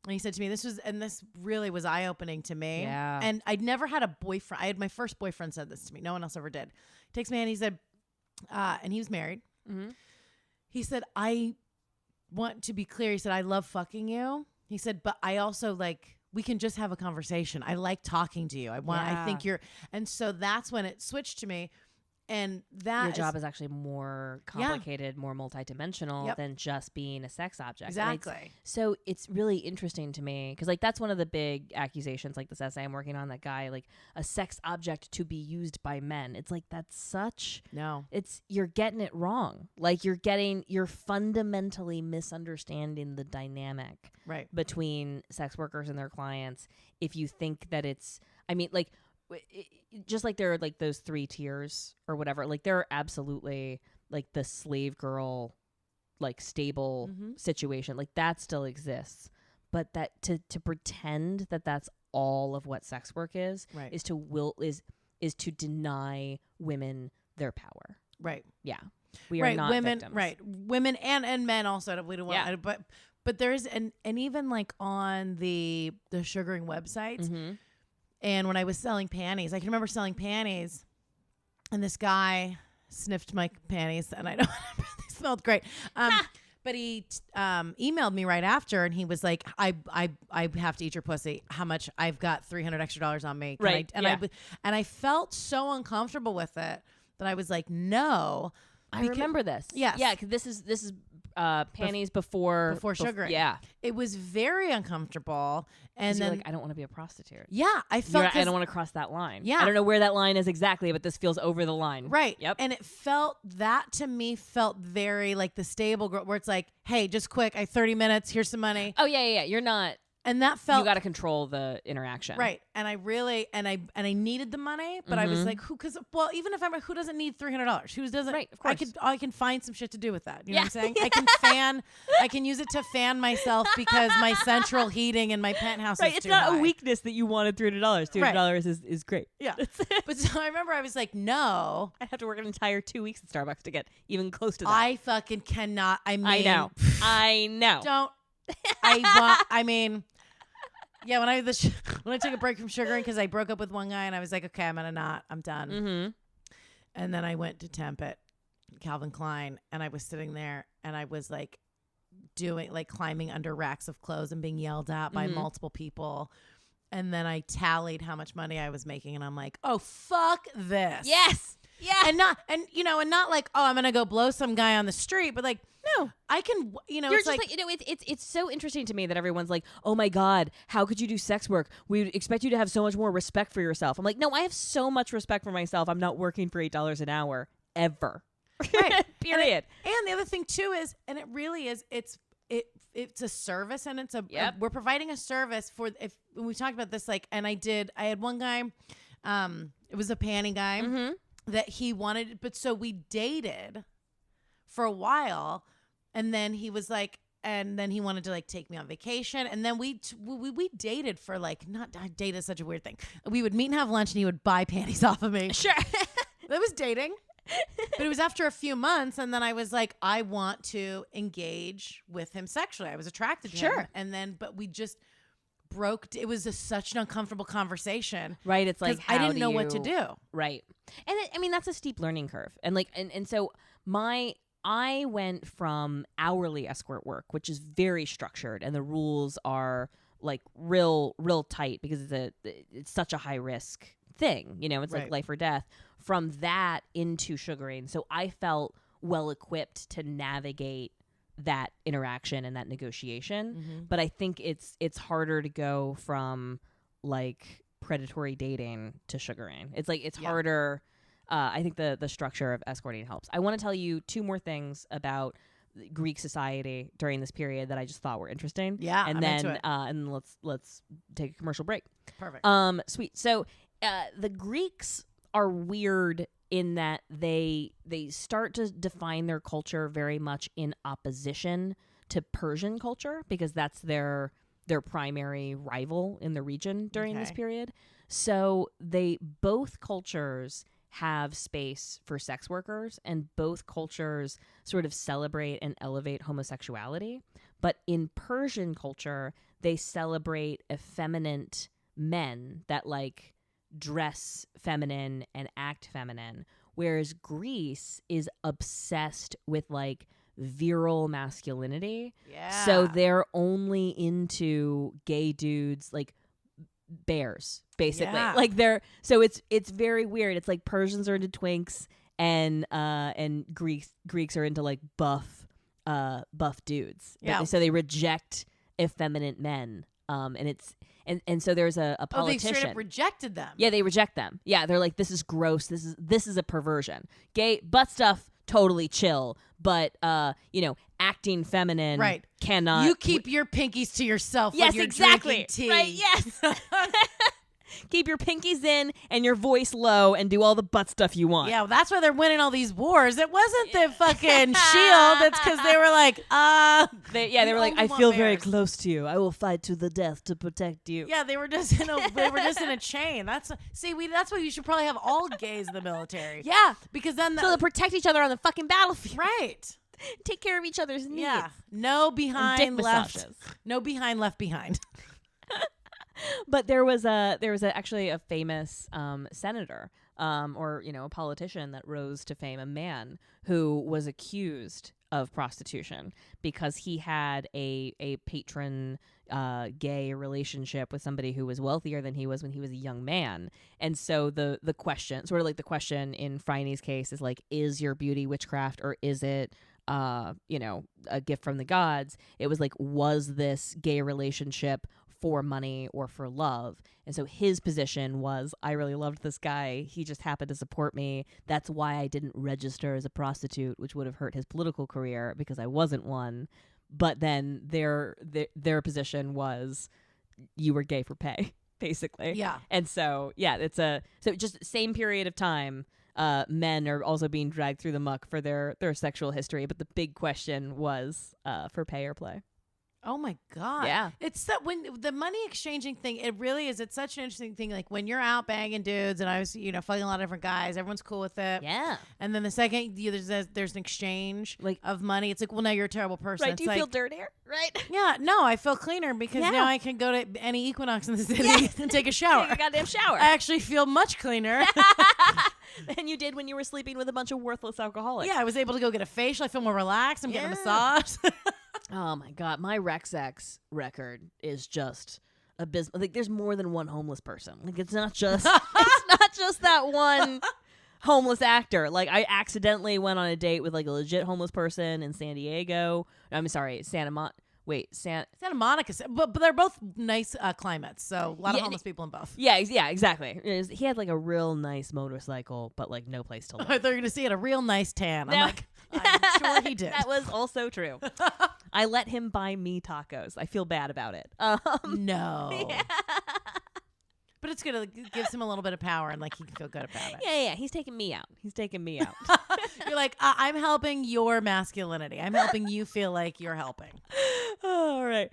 Speaker 2: and he said to me, this really was eye-opening to me.
Speaker 1: Yeah.
Speaker 2: And I'd never had a boyfriend. I had my first boyfriend said this to me. No one else ever did. He takes me and he said, and he was married. He said, I want to be clear. He said, I love fucking you. He said, but I also like, we can just have a conversation. I like talking to you. I think you're, and so that's when it switched to me. And that
Speaker 1: your job is actually more complicated, more multidimensional than just being a sex object.
Speaker 2: Exactly.
Speaker 1: So it's really interesting to me, because like that's one of the big accusations, like this essay I'm working on, that guy, like a sex object to be used by men. It's like, that's such, you're getting it wrong. Like you're fundamentally misunderstanding the dynamic between sex workers and their clients. If you think that it's, I mean, like, just like there are like those 3 tiers or whatever, like there are absolutely like the slave girl, like stable situation, like that still exists, but that to pretend that that's all of what sex work is to deny women their power. We are not
Speaker 2: women
Speaker 1: victims.
Speaker 2: Women and men also, we don't want but there is, and even like on the sugaring websites. And when I was selling panties, I can remember selling panties, and this guy sniffed my panties, and I don't remember, they smelled great. But he emailed me right after, and he was like, I have to eat your pussy. How much? I've got $300 extra on me. I felt so uncomfortable with it that I was like, no.
Speaker 1: I remember this.
Speaker 2: Yes.
Speaker 1: Yeah, because this is panties before
Speaker 2: sugaring.
Speaker 1: Yeah.
Speaker 2: It was very uncomfortable. And then,
Speaker 1: you're like, I don't want to be a prostitute.
Speaker 2: Yeah. I felt
Speaker 1: I don't want to cross that line.
Speaker 2: Yeah.
Speaker 1: I don't know where that line is exactly, but this feels over the line.
Speaker 2: Right.
Speaker 1: Yep.
Speaker 2: And that to me felt very like the stable girl, where it's like, hey, just quick, I have 30 minutes, here's some money.
Speaker 1: Oh yeah. You're not.
Speaker 2: And that felt,
Speaker 1: you got to control the interaction.
Speaker 2: Right. And I really, and I needed the money, but I was like, even if who doesn't need $300? Who doesn't?
Speaker 1: Right. Of course.
Speaker 2: I can find some shit to do with that. You know what I'm saying? I can use it to fan myself, because my central heating in my penthouse is
Speaker 1: it's
Speaker 2: too
Speaker 1: not
Speaker 2: high.
Speaker 1: a weakness that you wanted $300. $200 is great.
Speaker 2: Yeah. But so I remember I was like, no.
Speaker 1: I have to work an entire 2 weeks at Starbucks to get even close to that.
Speaker 2: I fucking cannot. I mean,
Speaker 1: I know.
Speaker 2: Don't. Yeah, when I took a break from sugaring, because I broke up with one guy, and I was like, okay, I'm done. And then I went to temp at Calvin Klein, and I was sitting there, and I was like climbing under racks of clothes and being yelled at by multiple people. And then I tallied how much money I was making, and I'm like, oh, fuck this.
Speaker 1: Yes. Yeah.
Speaker 2: And not like, oh, I'm going to go blow some guy on the street, but like, no, I can,
Speaker 1: You're it's just like it's so interesting to me that everyone's like, oh my God, how could you do sex work? We would expect you to have so much more respect for yourself. I'm like, no, I have so much respect for myself. I'm not working for $8 an hour ever.
Speaker 2: Right.
Speaker 1: Period.
Speaker 2: And the other thing too is, and it really is, it's a service, and it's we're providing a service for, when we talked about this, like, and I had one guy, it was a panty guy. that he wanted, but so we dated for a while, and then he was like, and then he wanted to like take me on vacation, and then we dated for like, not date is such a weird thing. We would meet and have lunch, and he would buy panties off of me.
Speaker 1: Sure.
Speaker 2: That was dating. But it was after a few months, and then I was like, I want to engage with him sexually. I was attracted to him. And then, but we just broke. It was such an uncomfortable conversation.
Speaker 1: Right. It's like,
Speaker 2: I didn't know what to do.
Speaker 1: Right. And I mean, that's a steep learning curve. And like, and so I went from hourly escort work, which is very structured, and the rules are like real tight because it's such a high risk thing. You know, it's like life or death. From that into sugaring. So I felt well equipped to navigate that interaction and that negotiation. Mm-hmm. But I think it's harder to go from like predatory dating to sugaring. It's like it's harder. I think the structure of escorting helps. I want to tell you 2 more things about Greek society during this period that I just thought were interesting.
Speaker 2: Yeah,
Speaker 1: and
Speaker 2: I'm
Speaker 1: then
Speaker 2: into it.
Speaker 1: And let's take a commercial break.
Speaker 2: Perfect.
Speaker 1: Sweet. So the Greeks are weird in that they start to define their culture very much in opposition to Persian culture because that's their primary rival in the region during this period. So both cultures have space for sex workers, and both cultures sort of celebrate and elevate homosexuality. But in Persian culture, they celebrate effeminate men that like dress feminine and act feminine, whereas Greece is obsessed with like virile masculinity. Yeah. So they're only into gay dudes, like bears, basically. Yeah. Like it's very weird. It's like Persians are into twinks and Greeks are into like buff dudes.
Speaker 2: Yeah.
Speaker 1: So they reject effeminate men. And so there's a politician.
Speaker 2: They straight up rejected them.
Speaker 1: Yeah, they reject them. Yeah, they're like, this is gross. This is a perversion. Gay butt stuff, totally chill. But acting feminine,
Speaker 2: right?
Speaker 1: Cannot.
Speaker 2: You keep your pinkies to yourself.
Speaker 1: Yes,
Speaker 2: when you're
Speaker 1: exactly.
Speaker 2: Drinking tea.
Speaker 1: Right. Yes. Keep your pinkies in and your voice low and do all the butt stuff you want.
Speaker 2: Yeah, well, that's why they're winning all these wars. It wasn't the fucking shield. It's because they were like,
Speaker 1: they were like, I feel very close to you. I will fight to the death to protect you.
Speaker 2: Yeah, they were just in a chain. That's why you should probably have all gays in the military.
Speaker 1: Yeah,
Speaker 2: because then
Speaker 1: so they'll protect each other on the fucking battlefield.
Speaker 2: Right.
Speaker 1: Take care of each other's needs.
Speaker 2: Yeah. No behind left.
Speaker 1: Massages.
Speaker 2: No behind left behind.
Speaker 1: But there was actually a famous senator or a politician that rose to fame, a man who was accused of prostitution because he had a patron gay relationship with somebody who was wealthier than he was when he was a young man. And so the question, sort of like the question in Phryne's case, is like, is your beauty witchcraft or is it a gift from the gods? It was like, was this gay relationship for money or for love? And so his position was, I really loved this guy. He just happened to support me. That's why I didn't register as a prostitute, which would have hurt his political career because I wasn't one. But then their position was, you were gay for pay, basically.
Speaker 2: Yeah.
Speaker 1: And so, yeah, so just same period of time. Men are also being dragged through the muck for their sexual history. But the big question was for pay or play.
Speaker 2: Oh my God.
Speaker 1: Yeah.
Speaker 2: It's that when the money exchanging thing, it really is. It's such an interesting thing. Like when you're out banging dudes and I was, fucking a lot of different guys, everyone's cool with it.
Speaker 1: Yeah.
Speaker 2: And then the second there's an exchange of money, it's like, well, now you're a terrible person.
Speaker 1: Right.
Speaker 2: It's
Speaker 1: Do you feel dirtier? Right.
Speaker 2: Yeah. No, I feel cleaner because now I can go to any Equinox in the city and take a shower.
Speaker 1: Take a goddamn shower.
Speaker 2: I actually feel much cleaner
Speaker 1: than you did when you were sleeping with a bunch of worthless alcoholics.
Speaker 2: Yeah. I was able to go get a facial. I feel more relaxed. I'm getting a massage.
Speaker 1: Oh my God, my Rexx record is just abysmal. Like, there's more than one homeless person. Like, it's not just that one homeless actor. Like, I accidentally went on a date with like a legit homeless person in San Diego. I'm sorry, Santa Monica,
Speaker 2: but they're both nice climates, so a lot of homeless people in both.
Speaker 1: Yeah, exactly. He had like a real nice motorcycle, but like no place to live.
Speaker 2: I thought you were gonna see it a real nice tan. I'm sure he did.
Speaker 1: That was also true. I let him buy me tacos. I feel bad about it.
Speaker 2: No.
Speaker 1: Yeah.
Speaker 2: But it's good. It gives him a little bit of power and like he can feel good about it.
Speaker 1: Yeah. He's taking me out.
Speaker 2: You're like, I'm helping your masculinity. I'm helping you feel like you're helping.
Speaker 1: All right.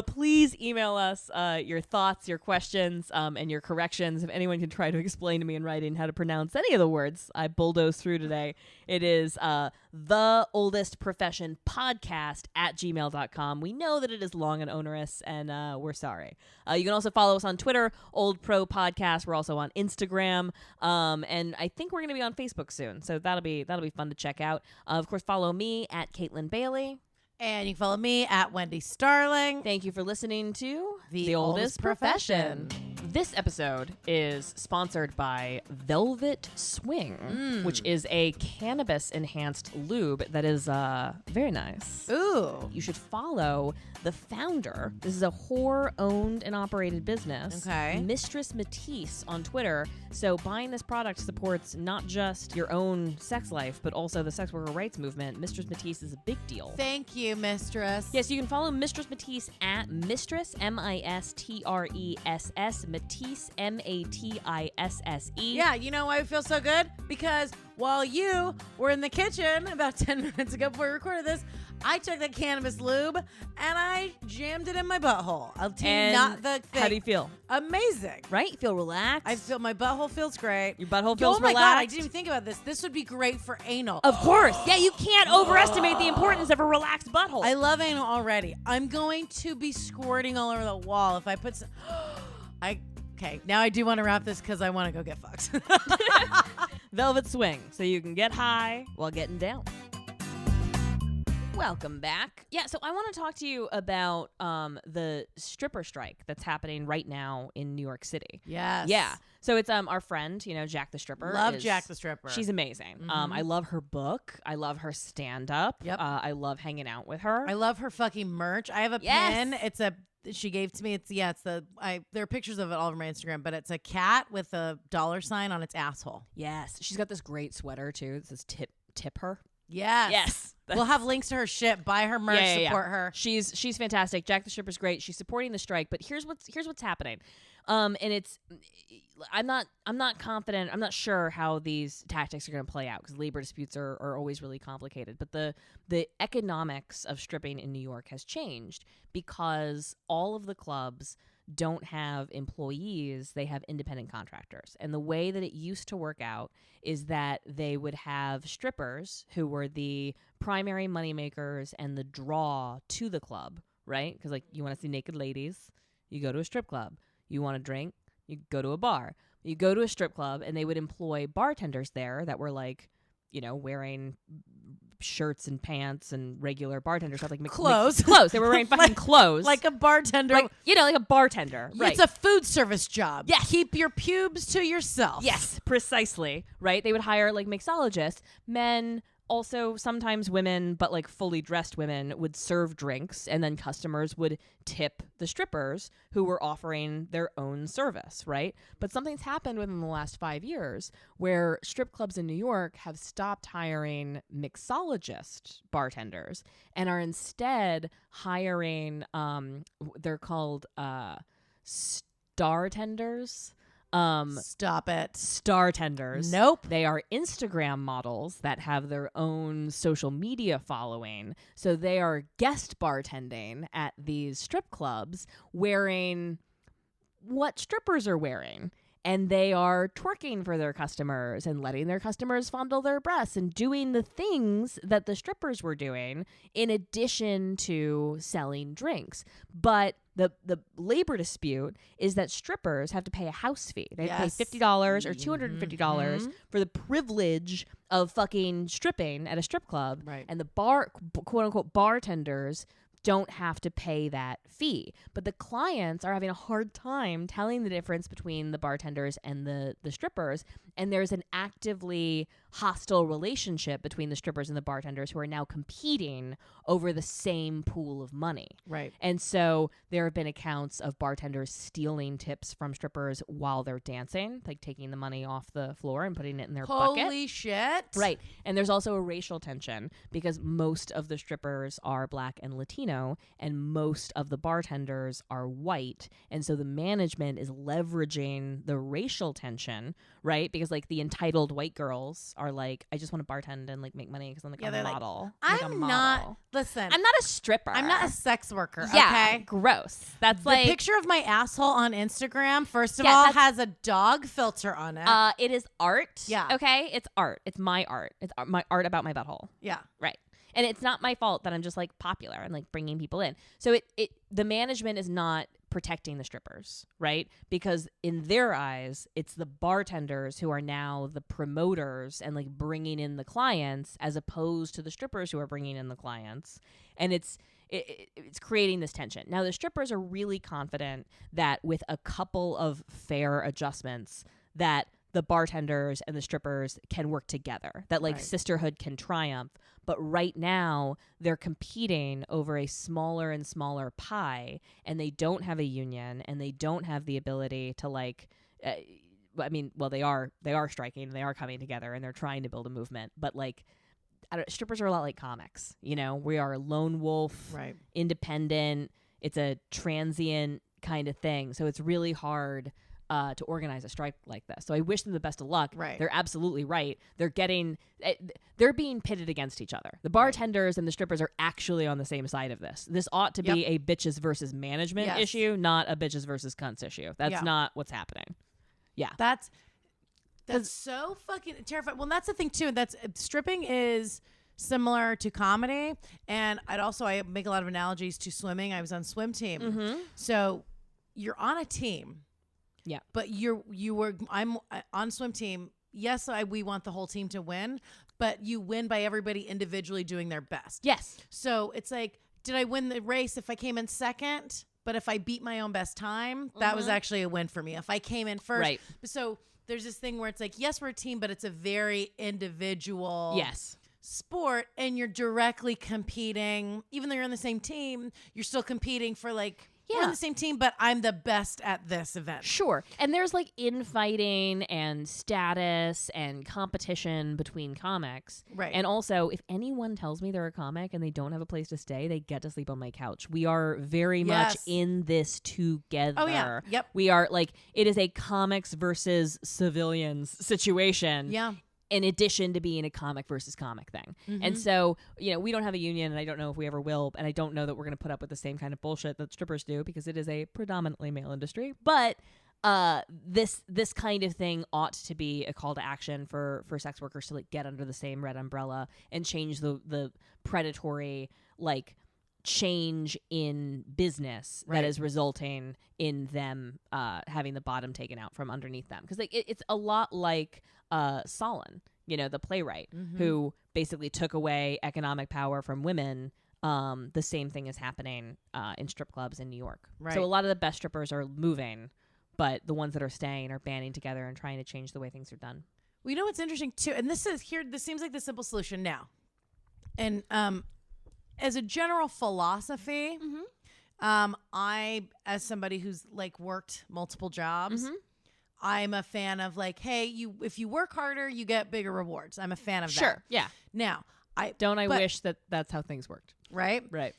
Speaker 1: Please email us your thoughts, your questions, and your corrections. If anyone can try to explain to me in writing how to pronounce any of the words I bulldozed through today, it is theoldestprofessionpodcast@gmail.com. We know that it is long and onerous, and we're sorry. You can also follow us on Twitter, Old Pro Podcast. We're also on Instagram, and I think we're going to be on Facebook soon, so that'll be fun to check out. Of course, follow me at KAYTLIN Bailey.
Speaker 2: And you can follow me at WENDI Starling.
Speaker 1: Thank you for listening to
Speaker 2: The Oldest Profession.
Speaker 1: This episode is sponsored by Velvet Swing, which is a cannabis-enhanced lube that is very nice.
Speaker 2: Ooh.
Speaker 1: You should follow the founder. This is a whore-owned and operated business.
Speaker 2: Okay.
Speaker 1: Mistress Matisse on Twitter. So buying this product supports not just your own sex life, but also the sex worker rights movement. Mistress Matisse is a big deal.
Speaker 2: Thank you, Mistress.
Speaker 1: Yes, you can follow Mistress Matisse at Mistress, Mistreess, Matisse, Matisse.
Speaker 2: Yeah, you know why we feel so good? Because while you were in the kitchen about 10 minutes ago before we recorded this, I took that cannabis lube and I jammed it in my butthole. I'll tell you, not the thing.
Speaker 1: How do you feel?
Speaker 2: Amazing.
Speaker 1: Right? You feel relaxed?
Speaker 2: I feel my butthole feels great.
Speaker 1: Your butthole feels
Speaker 2: Oh my
Speaker 1: relaxed?
Speaker 2: God, I didn't even think about this. This would be great for anal.
Speaker 1: Of course. Yeah, you can't overestimate the importance of a relaxed butthole.
Speaker 2: I love anal already. I'm going to be squirting all over the wall if I put some... Okay, now I do want to wrap this because I want to go get fucked.
Speaker 1: Velvet Swing, so you can get high while getting down. Welcome back. Yeah, so I want to talk to you about the stripper strike that's happening right now in New York City.
Speaker 2: Yes.
Speaker 1: Yeah. So it's our friend, Jacque the Stripper.
Speaker 2: Love Jacque the Stripper.
Speaker 1: She's amazing.
Speaker 2: Mm-hmm.
Speaker 1: I love her book. I love her stand-up.
Speaker 2: Yep.
Speaker 1: I love hanging out with her.
Speaker 2: I love her fucking merch. I have a pin. She gave to me. There are pictures of it all over my Instagram, but it's a cat with a $sign on its asshole.
Speaker 1: Yes. She's got this great sweater too. It says tip her.
Speaker 2: Yes.
Speaker 1: Yes.
Speaker 2: We'll have links to her shit. Buy her merch. Support her.
Speaker 1: She's fantastic. Jacque the Stripper's great. She's supporting the strike. But here's what's happening. And it's I'm not confident. I'm not sure how these tactics are going to play out because labor disputes are always really complicated. But the economics of stripping in New York has changed because all of the clubs don't have employees, they have independent contractors. And the way that it used to work out is that they would have strippers who were the primary moneymakers and the draw to the club, right? Because you want to see naked ladies, you go to a strip club. You want a drink, you go to a bar. You go to a strip club and they would employ bartenders there that were wearing shirts and pants and regular bartender stuff,
Speaker 2: clothes.
Speaker 1: Clothes. They were wearing fucking clothes.
Speaker 2: Like a bartender.
Speaker 1: Like a bartender. Right.
Speaker 2: It's a food service job.
Speaker 1: Yes.
Speaker 2: Keep your pubes to yourself.
Speaker 1: Yes, precisely. Right. They would hire mixologists, men, also sometimes women, but fully dressed women would serve drinks and then customers would tip the strippers who were offering their own service, right? But something's happened within the last 5 years where strip clubs in New York have stopped hiring mixologist bartenders and are instead hiring, they're called star-tenders.
Speaker 2: Stop it.
Speaker 1: Star-tenders.
Speaker 2: Nope.
Speaker 1: They are Instagram models that have their own social media following. So they are guest bartending at these strip clubs wearing what strippers are wearing. And they are twerking for their customers and letting their customers fondle their breasts and doing the things that the strippers were doing in addition to selling drinks. But the labor dispute is that strippers have to pay a house fee. They have to pay $50 or $250 for the privilege of fucking stripping at a strip club.
Speaker 2: Right.
Speaker 1: And the quote unquote bartenders don't have to pay that fee. But the clients are having a hard time telling the difference between the bartenders and the strippers. And there's an actively hostile relationship between the strippers and the bartenders who are now competing over the same pool of money.
Speaker 2: Right.
Speaker 1: And so there have been accounts of bartenders stealing tips from strippers while they're dancing, like taking the money off the floor and putting it in their bucket.
Speaker 2: Holy shit.
Speaker 1: Right. And there's also a racial tension because most of the strippers are Black and Latino and most of the bartenders are white. And so the management is leveraging the racial tension, right? Because like the entitled white girls are like, I just want to bartend and like make money because I'm like a model.
Speaker 2: I'm not, listen.
Speaker 1: I'm not a stripper.
Speaker 2: I'm not a sex worker,
Speaker 1: yeah,
Speaker 2: okay?
Speaker 1: Gross. That's
Speaker 2: the
Speaker 1: like...
Speaker 2: The picture of my asshole on Instagram, first of all, has a dog filter on it.
Speaker 1: It is art.
Speaker 2: Yeah.
Speaker 1: Okay? It's art. It's my art. It's my art about my butthole.
Speaker 2: Yeah.
Speaker 1: Right. And it's not my fault that I'm just like popular and like bringing people in. So the management is not protecting the strippers, right? Because in their eyes, it's the bartenders who are now the promoters and like bringing in the clients as opposed to the strippers who are bringing in the clients. And it's creating this tension. Now, the strippers are really confident that with a couple of fair adjustments that the bartenders and the strippers can work together, that like sisterhood can triumph. But right now they're competing over a smaller and smaller pie, and they don't have a union and they don't have the ability to like, they are striking and they are coming together and they're trying to build a movement. But like, strippers are a lot like comics, you know, we are lone wolf, independent. It's a transient kind of thing. So it's really hard to organize a strike like this. So I wish them the best of luck.
Speaker 2: Right.
Speaker 1: They're absolutely right. They're being pitted against each other. The bartenders and the strippers are actually on the same side of this. This ought to be a bitches versus management issue, not a bitches versus cunts issue. That's not what's happening. Yeah.
Speaker 2: That's so fucking terrifying. Well, that's the thing too. Stripping is similar to comedy. And I make a lot of analogies to swimming. I was on swim team. Mm-hmm. So you're on a team.
Speaker 1: Yeah.
Speaker 2: But I'm on swim team. Yes, we want the whole team to win, but you win by everybody individually doing their best.
Speaker 1: Yes.
Speaker 2: So it's like, did I win the race if I came in second? But if I beat my own best time, that was actually a win for me. If I came in first. Right. So there's this thing where it's like, yes, we're a team, but it's a very individual sport, and you're directly competing. Even though you're on the same team, you're still competing for like, we're on the same team, but I'm the best at this event.
Speaker 1: Sure. And there's like infighting and status and competition between comics.
Speaker 2: Right.
Speaker 1: And also, if anyone tells me they're a comic and they don't have a place to stay, they get to sleep on my couch. We are very much in this together.
Speaker 2: Oh, yeah. Yep.
Speaker 1: We are like, it is a comics versus civilians situation.
Speaker 2: Yeah.
Speaker 1: In addition to being a comic versus comic thing. Mm-hmm. And so, you know, we don't have a union, and I don't know if we ever will, and I don't know that we're going to put up with the same kind of bullshit that strippers do because it is a predominantly male industry. But this kind of thing ought to be a call to action for sex workers to like get under the same red umbrella and change the predatory like change in business that is resulting in them having the bottom taken out from underneath them. Because like it's a lot like Solon, you know, the playwright who basically took away economic power from women. The same thing is happening in strip clubs in New York. Right. So a lot of the best strippers are moving, but the ones that are staying are banding together and trying to change the way things are done.
Speaker 2: Well, you know what's interesting too, and this seems like the simple solution now. And as a general philosophy, I, as somebody who's like worked multiple jobs, I'm a fan of like, hey, if you work harder, you get bigger rewards. I'm a fan of that.
Speaker 1: Sure. Yeah.
Speaker 2: Now, I
Speaker 1: wish that that's how things worked.
Speaker 2: Right.
Speaker 1: Right.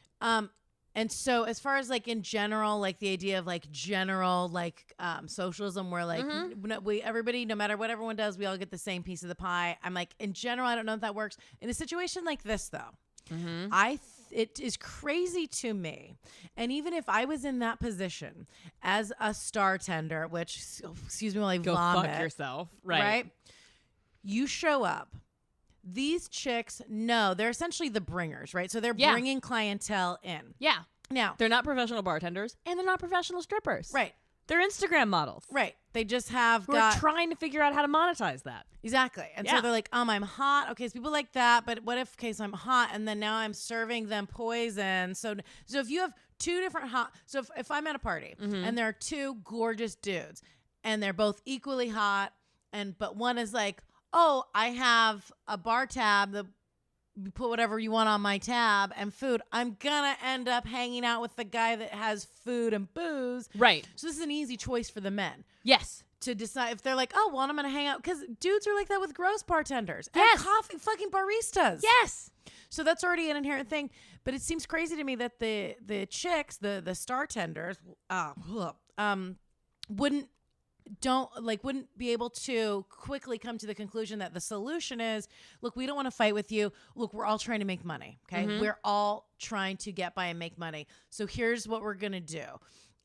Speaker 2: And so as far as like in general, like the idea of like general like socialism, where like everybody, no matter what everyone does, we all get the same piece of the pie. I'm like, in general, I don't know if that works. In a situation like this, though, it is crazy to me. And even if I was in that position as a star tender, which, excuse me while I vomit.
Speaker 1: Go fuck yourself. Right.
Speaker 2: Right? You show up. These chicks, no, they're essentially the bringers, right? So they're bringing clientele in.
Speaker 1: Yeah.
Speaker 2: Now,
Speaker 1: they're not professional bartenders and they're not professional strippers.
Speaker 2: Right.
Speaker 1: They're Instagram models.
Speaker 2: Right. They just have
Speaker 1: We're trying to figure out how to monetize that.
Speaker 2: Exactly. And so they're like, I'm hot. Okay, so people like that, but what if, so I'm hot and then now I'm serving them poison. So if you have two different so if I'm at a party and there are two gorgeous dudes and they're both equally hot, but one is like, oh, I have a bar tab that you put whatever you want on my tab and food, I'm gonna end up hanging out with the guy that has food and booze.
Speaker 1: Right.
Speaker 2: So this is an easy choice for the men.
Speaker 1: Yes.
Speaker 2: To decide if they're like, oh, well, I'm gonna hang out, because dudes are like that with gross bartenders and
Speaker 1: Yes.
Speaker 2: coffee fucking baristas.
Speaker 1: Yes.
Speaker 2: So that's already an inherent thing. But it seems crazy to me that the chicks, the star tenders, wouldn't be able to quickly come to the conclusion that the solution is, look, we don't want to fight with you. Look, we're all trying to make money. Okay.
Speaker 1: Mm-hmm.
Speaker 2: We're all trying to get by and make money. So here's what we're going to do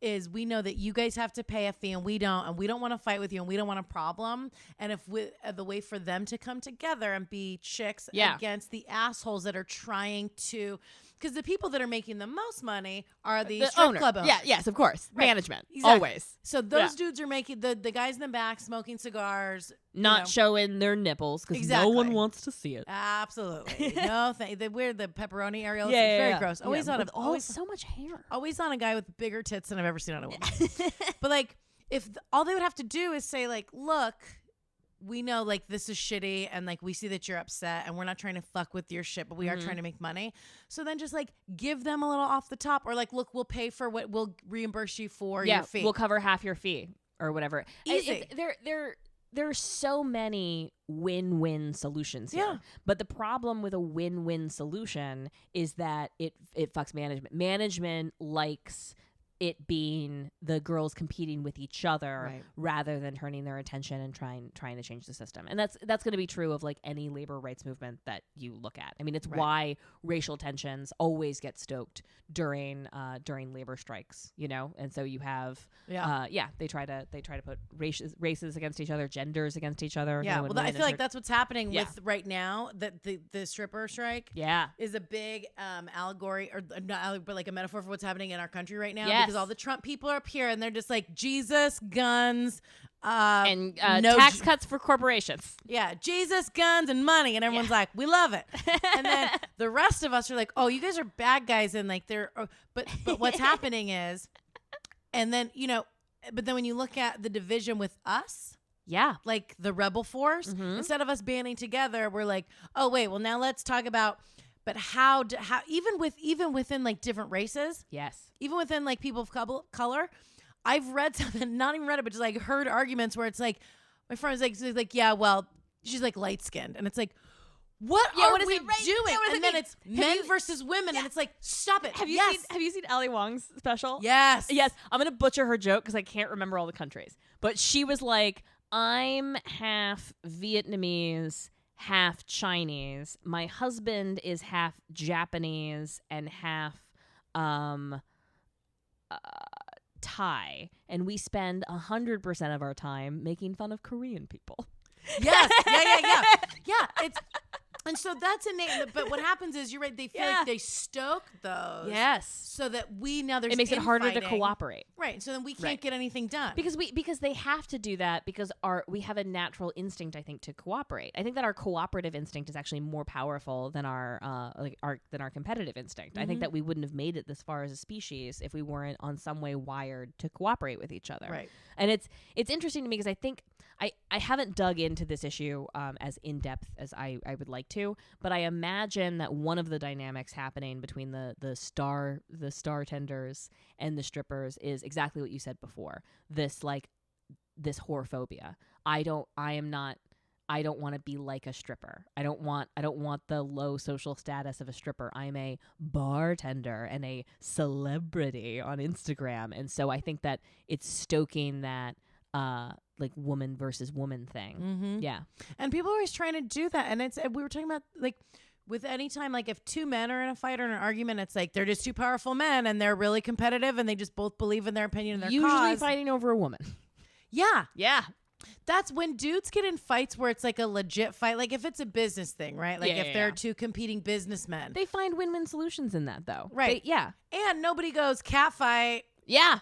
Speaker 2: is we know that you guys have to pay a fee and we don't want to fight with you and we don't want a problem. And if the way for them to come together and be chicks against the assholes that are trying to, because the people that are making the most money are the strip club owners.
Speaker 1: Yeah, yes, of course.
Speaker 2: Right.
Speaker 1: Management.
Speaker 2: Exactly.
Speaker 1: Always.
Speaker 2: So those dudes are making the guys in the back smoking cigars,
Speaker 1: not showing their nipples because no one wants to see it.
Speaker 2: Absolutely. No, they wear the pepperoni areolas.
Speaker 1: Yeah,
Speaker 2: It's very gross. Always on
Speaker 1: always so much hair.
Speaker 2: Always on a guy with bigger tits than I've ever seen on a woman. But like, if all they would have to do is say like, look, we know like this is shitty and like we see that you're upset and we're not trying to fuck with your shit, but we are trying to make money. So then just like give them a little off the top, or like, look, we'll pay for what we'll reimburse you for your fee.
Speaker 1: We'll cover half your fee or whatever.
Speaker 2: Easy.
Speaker 1: There's so many win-win solutions here.
Speaker 2: Yeah.
Speaker 1: But the problem with a win-win solution is that it fucks management. Management likes it being the girls competing with each other rather than turning their attention and trying to change the system. And that's going to be true of like any labor rights movement that you look at. I mean, it's why racial tensions always get stoked during labor strikes, you know? And so you have they try to put races against each other, genders against each other.
Speaker 2: Yeah.
Speaker 1: You know,
Speaker 2: well, I feel like that's what's happening
Speaker 1: with
Speaker 2: right now, that the stripper strike is a big allegory, or not allegory, but like a metaphor for what's happening in our country right now. Because all the Trump people are up here and they're just like, Jesus, guns,
Speaker 1: and tax cuts for corporations.
Speaker 2: Yeah, Jesus, guns, and money. And everyone's like, we love it. And then the rest of us are like, oh, you guys are bad guys. And like, but what's happening is, and then, you know, but then when you look at the division with us, like the rebel force, instead of us banding together, we're like, oh, wait, well, now let's talk about, but how even within like different races, even within like people of color, I've read something, not even read it, but just like heard arguments where it's like, my friend was like, yeah, well, she's like light skinned, and it's like, what are we doing? And then it's men versus women, and it's like, stop it.
Speaker 1: Have you seen Ali Wong's special?
Speaker 2: Yes.
Speaker 1: I'm gonna butcher her joke because I can't remember all the countries, but she was like, I'm half Vietnamese, half Chinese. My husband is half Japanese and half Thai, and we spend 100% of our time making fun of Korean people.
Speaker 2: Yes. Yeah. It's, and so that's innate. But what happens is, you're right, they feel like they stoke those.
Speaker 1: Yes.
Speaker 2: So that it
Speaker 1: makes it harder to cooperate.
Speaker 2: Right. So then we can't get anything done.
Speaker 1: Because they have to do that because we have a natural instinct, I think, to cooperate. I think that our cooperative instinct is actually more powerful than our competitive instinct. I think that we wouldn't have made it this far as a species if we weren't on some way wired to cooperate with each other.
Speaker 2: Right.
Speaker 1: And it's interesting to me because I think I haven't dug into this issue as in depth as I would like to, but I imagine that one of the dynamics happening between the star tenders and the strippers is exactly what you said before. This whorephobia. I don't want to be like a stripper. I don't want the low social status of a stripper. I'm a bartender and a celebrity on Instagram. And so I think that it's stoking that like woman versus woman thing. Yeah. And
Speaker 2: people are always trying to do that. And we were talking about like with any time, like if two men are in a fight or an argument, it's like they're just two powerful men and they're really competitive and they just both believe in their opinion and their
Speaker 1: usually
Speaker 2: cause.
Speaker 1: Fighting over a woman.
Speaker 2: Yeah.
Speaker 1: Yeah.
Speaker 2: That's when dudes get in fights where it's like a legit fight. Like if it's a business thing, right? Like if they're two competing businessmen.
Speaker 1: They find win-win solutions in that though.
Speaker 2: Right. And nobody goes cat fight.
Speaker 1: Yeah.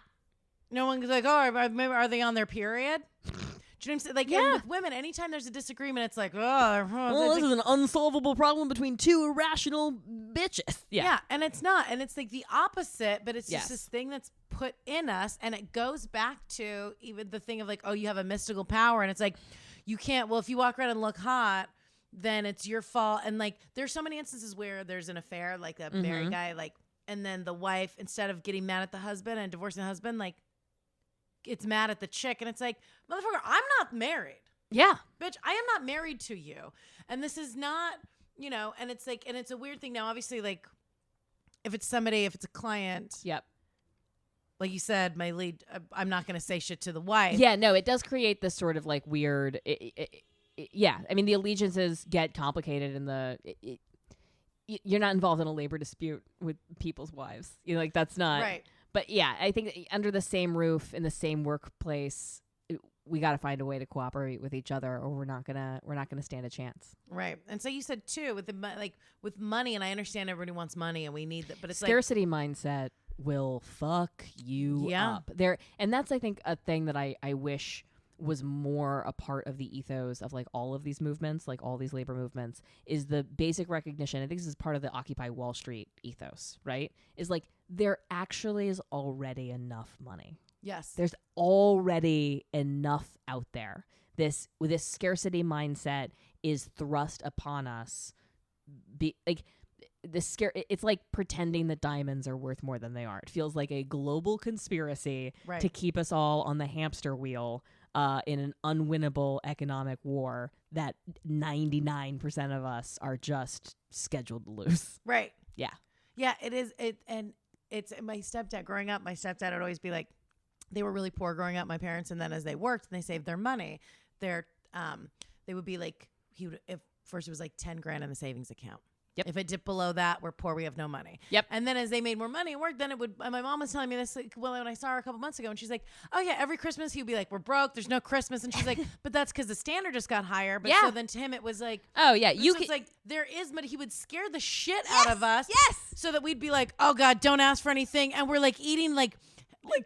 Speaker 2: No one goes like, oh, are they on their period? Do you know what I'm saying? Like with women, anytime there's a disagreement, it's like,
Speaker 1: this is an unsolvable problem between two irrational bitches.
Speaker 2: Yeah, and it's not. And it's like the opposite, but it's just this thing that's put in us. And it goes back to even the thing of like, oh, you have a mystical power. And it's like, you can't, well, if you walk around and look hot, then it's your fault. And like, there's so many instances where there's an affair, like a married guy, like, and then the wife, instead of getting mad at the husband and divorcing the husband, like, it's mad at the chick. And it's like, motherfucker, I'm not married.
Speaker 1: Yeah.
Speaker 2: Bitch, I am not married to you. And this is not, you know, and it's like, and it's a weird thing now, obviously, like, if it's a client.
Speaker 1: Yep.
Speaker 2: Like you said, my lead, I'm not going to say shit to the wife.
Speaker 1: Yeah, no, it does create this sort of like weird, yeah. I mean, the allegiances get complicated in you're not involved in a labor dispute with people's wives. You know, like that's not.
Speaker 2: Right.
Speaker 1: But yeah, I think under the same roof, in the same workplace, we got to find a way to cooperate with each other, or we're not gonna stand a chance.
Speaker 2: Right. And so you said too, with with money, and I understand everybody wants money and we need that, but it's
Speaker 1: scarcity mindset will fuck you up there. And that's, I think, a thing that I wish was more a part of the ethos of like all of these movements, like all these labor movements, is the basic recognition. I think this is part of the Occupy Wall Street ethos, right? Is like, there actually is already enough money.
Speaker 2: Yes.
Speaker 1: There's already enough out there. This scarcity mindset is thrust upon us. It's like pretending that diamonds are worth more than they are. It feels like a global conspiracy to keep us all on the hamster wheel in an unwinnable economic war that 99% of us are just scheduled to lose.
Speaker 2: Right.
Speaker 1: Yeah.
Speaker 2: Yeah, it is. And it's my stepdad growing up. My stepdad would always be like, they were really poor growing up, my parents. And then as they worked and they saved their money, they would be like, if first it was like 10 grand in the savings account.
Speaker 1: Yep.
Speaker 2: If it dipped below that, we're poor, we have no money.
Speaker 1: Yep.
Speaker 2: And then as they made more money at work, then it would, and my mom was telling me this, like, well, when I saw her a couple months ago, and she's like, oh yeah, every Christmas he would be like, we're broke, there's no Christmas. And she's like, but that's because the standard just got higher. But so then to him it was like,
Speaker 1: oh yeah,
Speaker 2: it's like, there is, but he would scare the shit out of us. Yes. So that we'd be like, oh God, don't ask for anything. And we're like eating like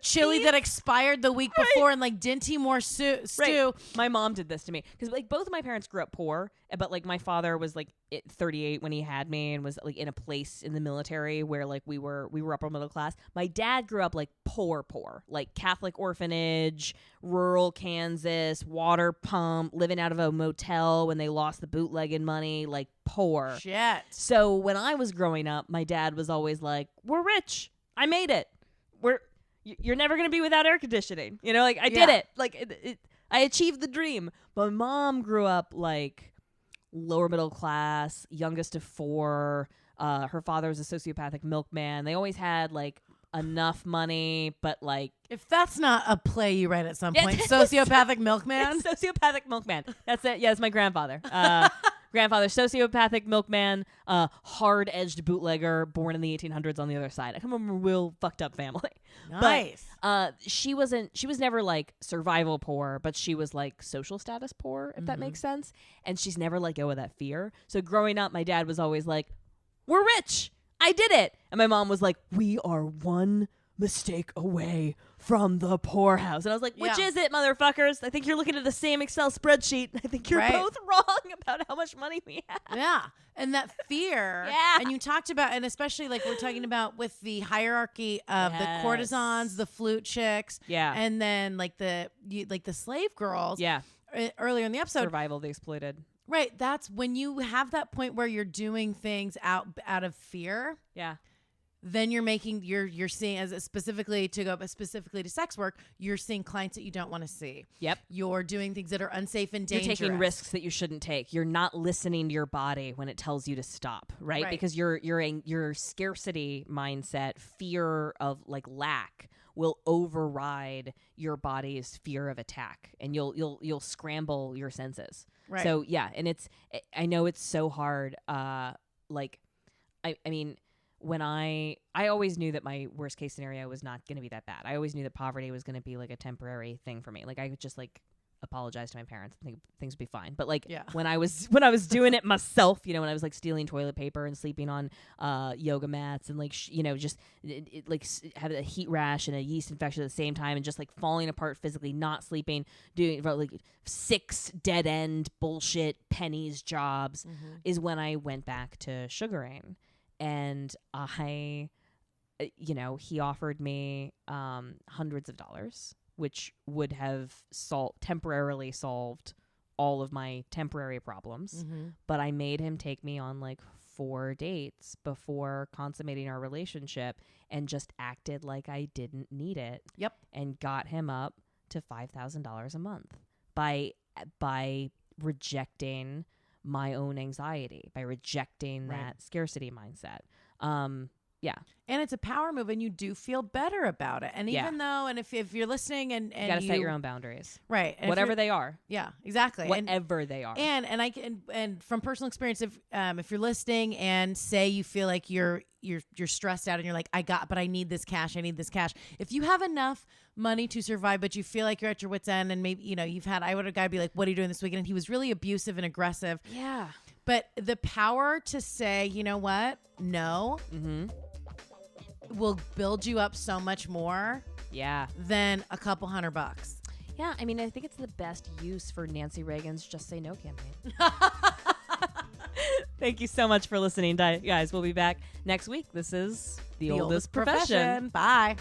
Speaker 2: chili that expired the week before and like Dinty Moore stew.
Speaker 1: Right. My mom did this to me because like both of my parents grew up poor, but like my father was like 38 when he had me and was like in a place in the military where like we were upper middle class. My dad grew up like poor, like Catholic orphanage, rural Kansas, water pump, living out of a motel when they lost the bootlegging money, like poor.
Speaker 2: Shit.
Speaker 1: So when I was growing up, my dad was always like, we're rich. I made it. You're never going to be without air conditioning. You know, like I did it. Like I achieved the dream. But my mom grew up like lower middle class, youngest of 4. Her father was a sociopathic milkman. They always had like enough money, but like,
Speaker 2: if that's not a play you write at some point, sociopathic milkman.
Speaker 1: Sociopathic milkman. That's it. Yeah, it's my grandfather. Grandfather, sociopathic milkman, hard-edged bootlegger, born in the 1800s on the other side. I come from a real fucked up family.
Speaker 2: Nice.
Speaker 1: But she was never like survival poor, but she was like social status poor, if that makes sense. And she's never let go of that fear. So growing up, my dad was always like, we're rich. I did it. And my mom was like, we are one mistake away from the poorhouse. And I was like, which is it, motherfuckers? I think you're looking at the same Excel spreadsheet. I think you're both wrong about how much money we have.
Speaker 2: Yeah. And that fear.
Speaker 1: Yeah.
Speaker 2: And you talked about, and especially like we're talking about with the hierarchy of the courtesans, the flute chicks.
Speaker 1: Yeah.
Speaker 2: And then like the slave girls.
Speaker 1: Yeah.
Speaker 2: Earlier in the episode.
Speaker 1: Survival, the exploited.
Speaker 2: Right. That's when you have that point where you're doing things out of fear.
Speaker 1: Yeah.
Speaker 2: Then you're seeing, as specifically to sex work, you're seeing clients that you don't want to see.
Speaker 1: Yep.
Speaker 2: You're doing things that are unsafe and dangerous.
Speaker 1: You're taking risks that you shouldn't take. You're not listening to your body when it tells you to stop, right? Because your scarcity mindset, fear of like lack, will override your body's fear of attack, and you'll scramble your senses.
Speaker 2: Right.
Speaker 1: So yeah, and I know it's so hard. I mean, when I always knew that my worst case scenario was not going to be that bad. I always knew that poverty was going to be like a temporary thing for me. Like I could just like apologize to my parents and think things would be fine. But like when I was doing it myself, you know, when I was like stealing toilet paper and sleeping on yoga mats and like just have a heat rash and a yeast infection at the same time and just like falling apart physically, not sleeping, doing like 6 dead end bullshit pennies jobs is when I went back to sugaring. And he offered me hundreds of dollars, which would have temporarily solved all of my temporary problems. But I made him take me on like 4 dates before consummating our relationship and just acted like I didn't need it.
Speaker 2: Yep.
Speaker 1: And got him up to $5,000 a month by rejecting my own anxiety, by rejecting that scarcity mindset. Yeah.
Speaker 2: And it's a power move, and you do feel better about it. And even though, and if you're listening and
Speaker 1: you gotta set your own boundaries.
Speaker 2: Right. And
Speaker 1: whatever they are.
Speaker 2: Yeah, exactly.
Speaker 1: Whatever they are.
Speaker 2: And I can, and from personal experience, if you're listening and say you feel like you're stressed out and you're like, but I need this cash. If you have enough money to survive, but you feel like you're at your wit's end, and maybe, I would have a guy be like, what are you doing this weekend? And he was really abusive and aggressive.
Speaker 1: Yeah.
Speaker 2: But the power to say, you know what? No. Will build you up so much more than a couple $100.
Speaker 1: Yeah, I mean, I think it's the best use for Nancy Reagan's Just Say No campaign. Thank you so much for listening, guys. We'll be back next week. This is The Oldest Profession.
Speaker 2: Bye.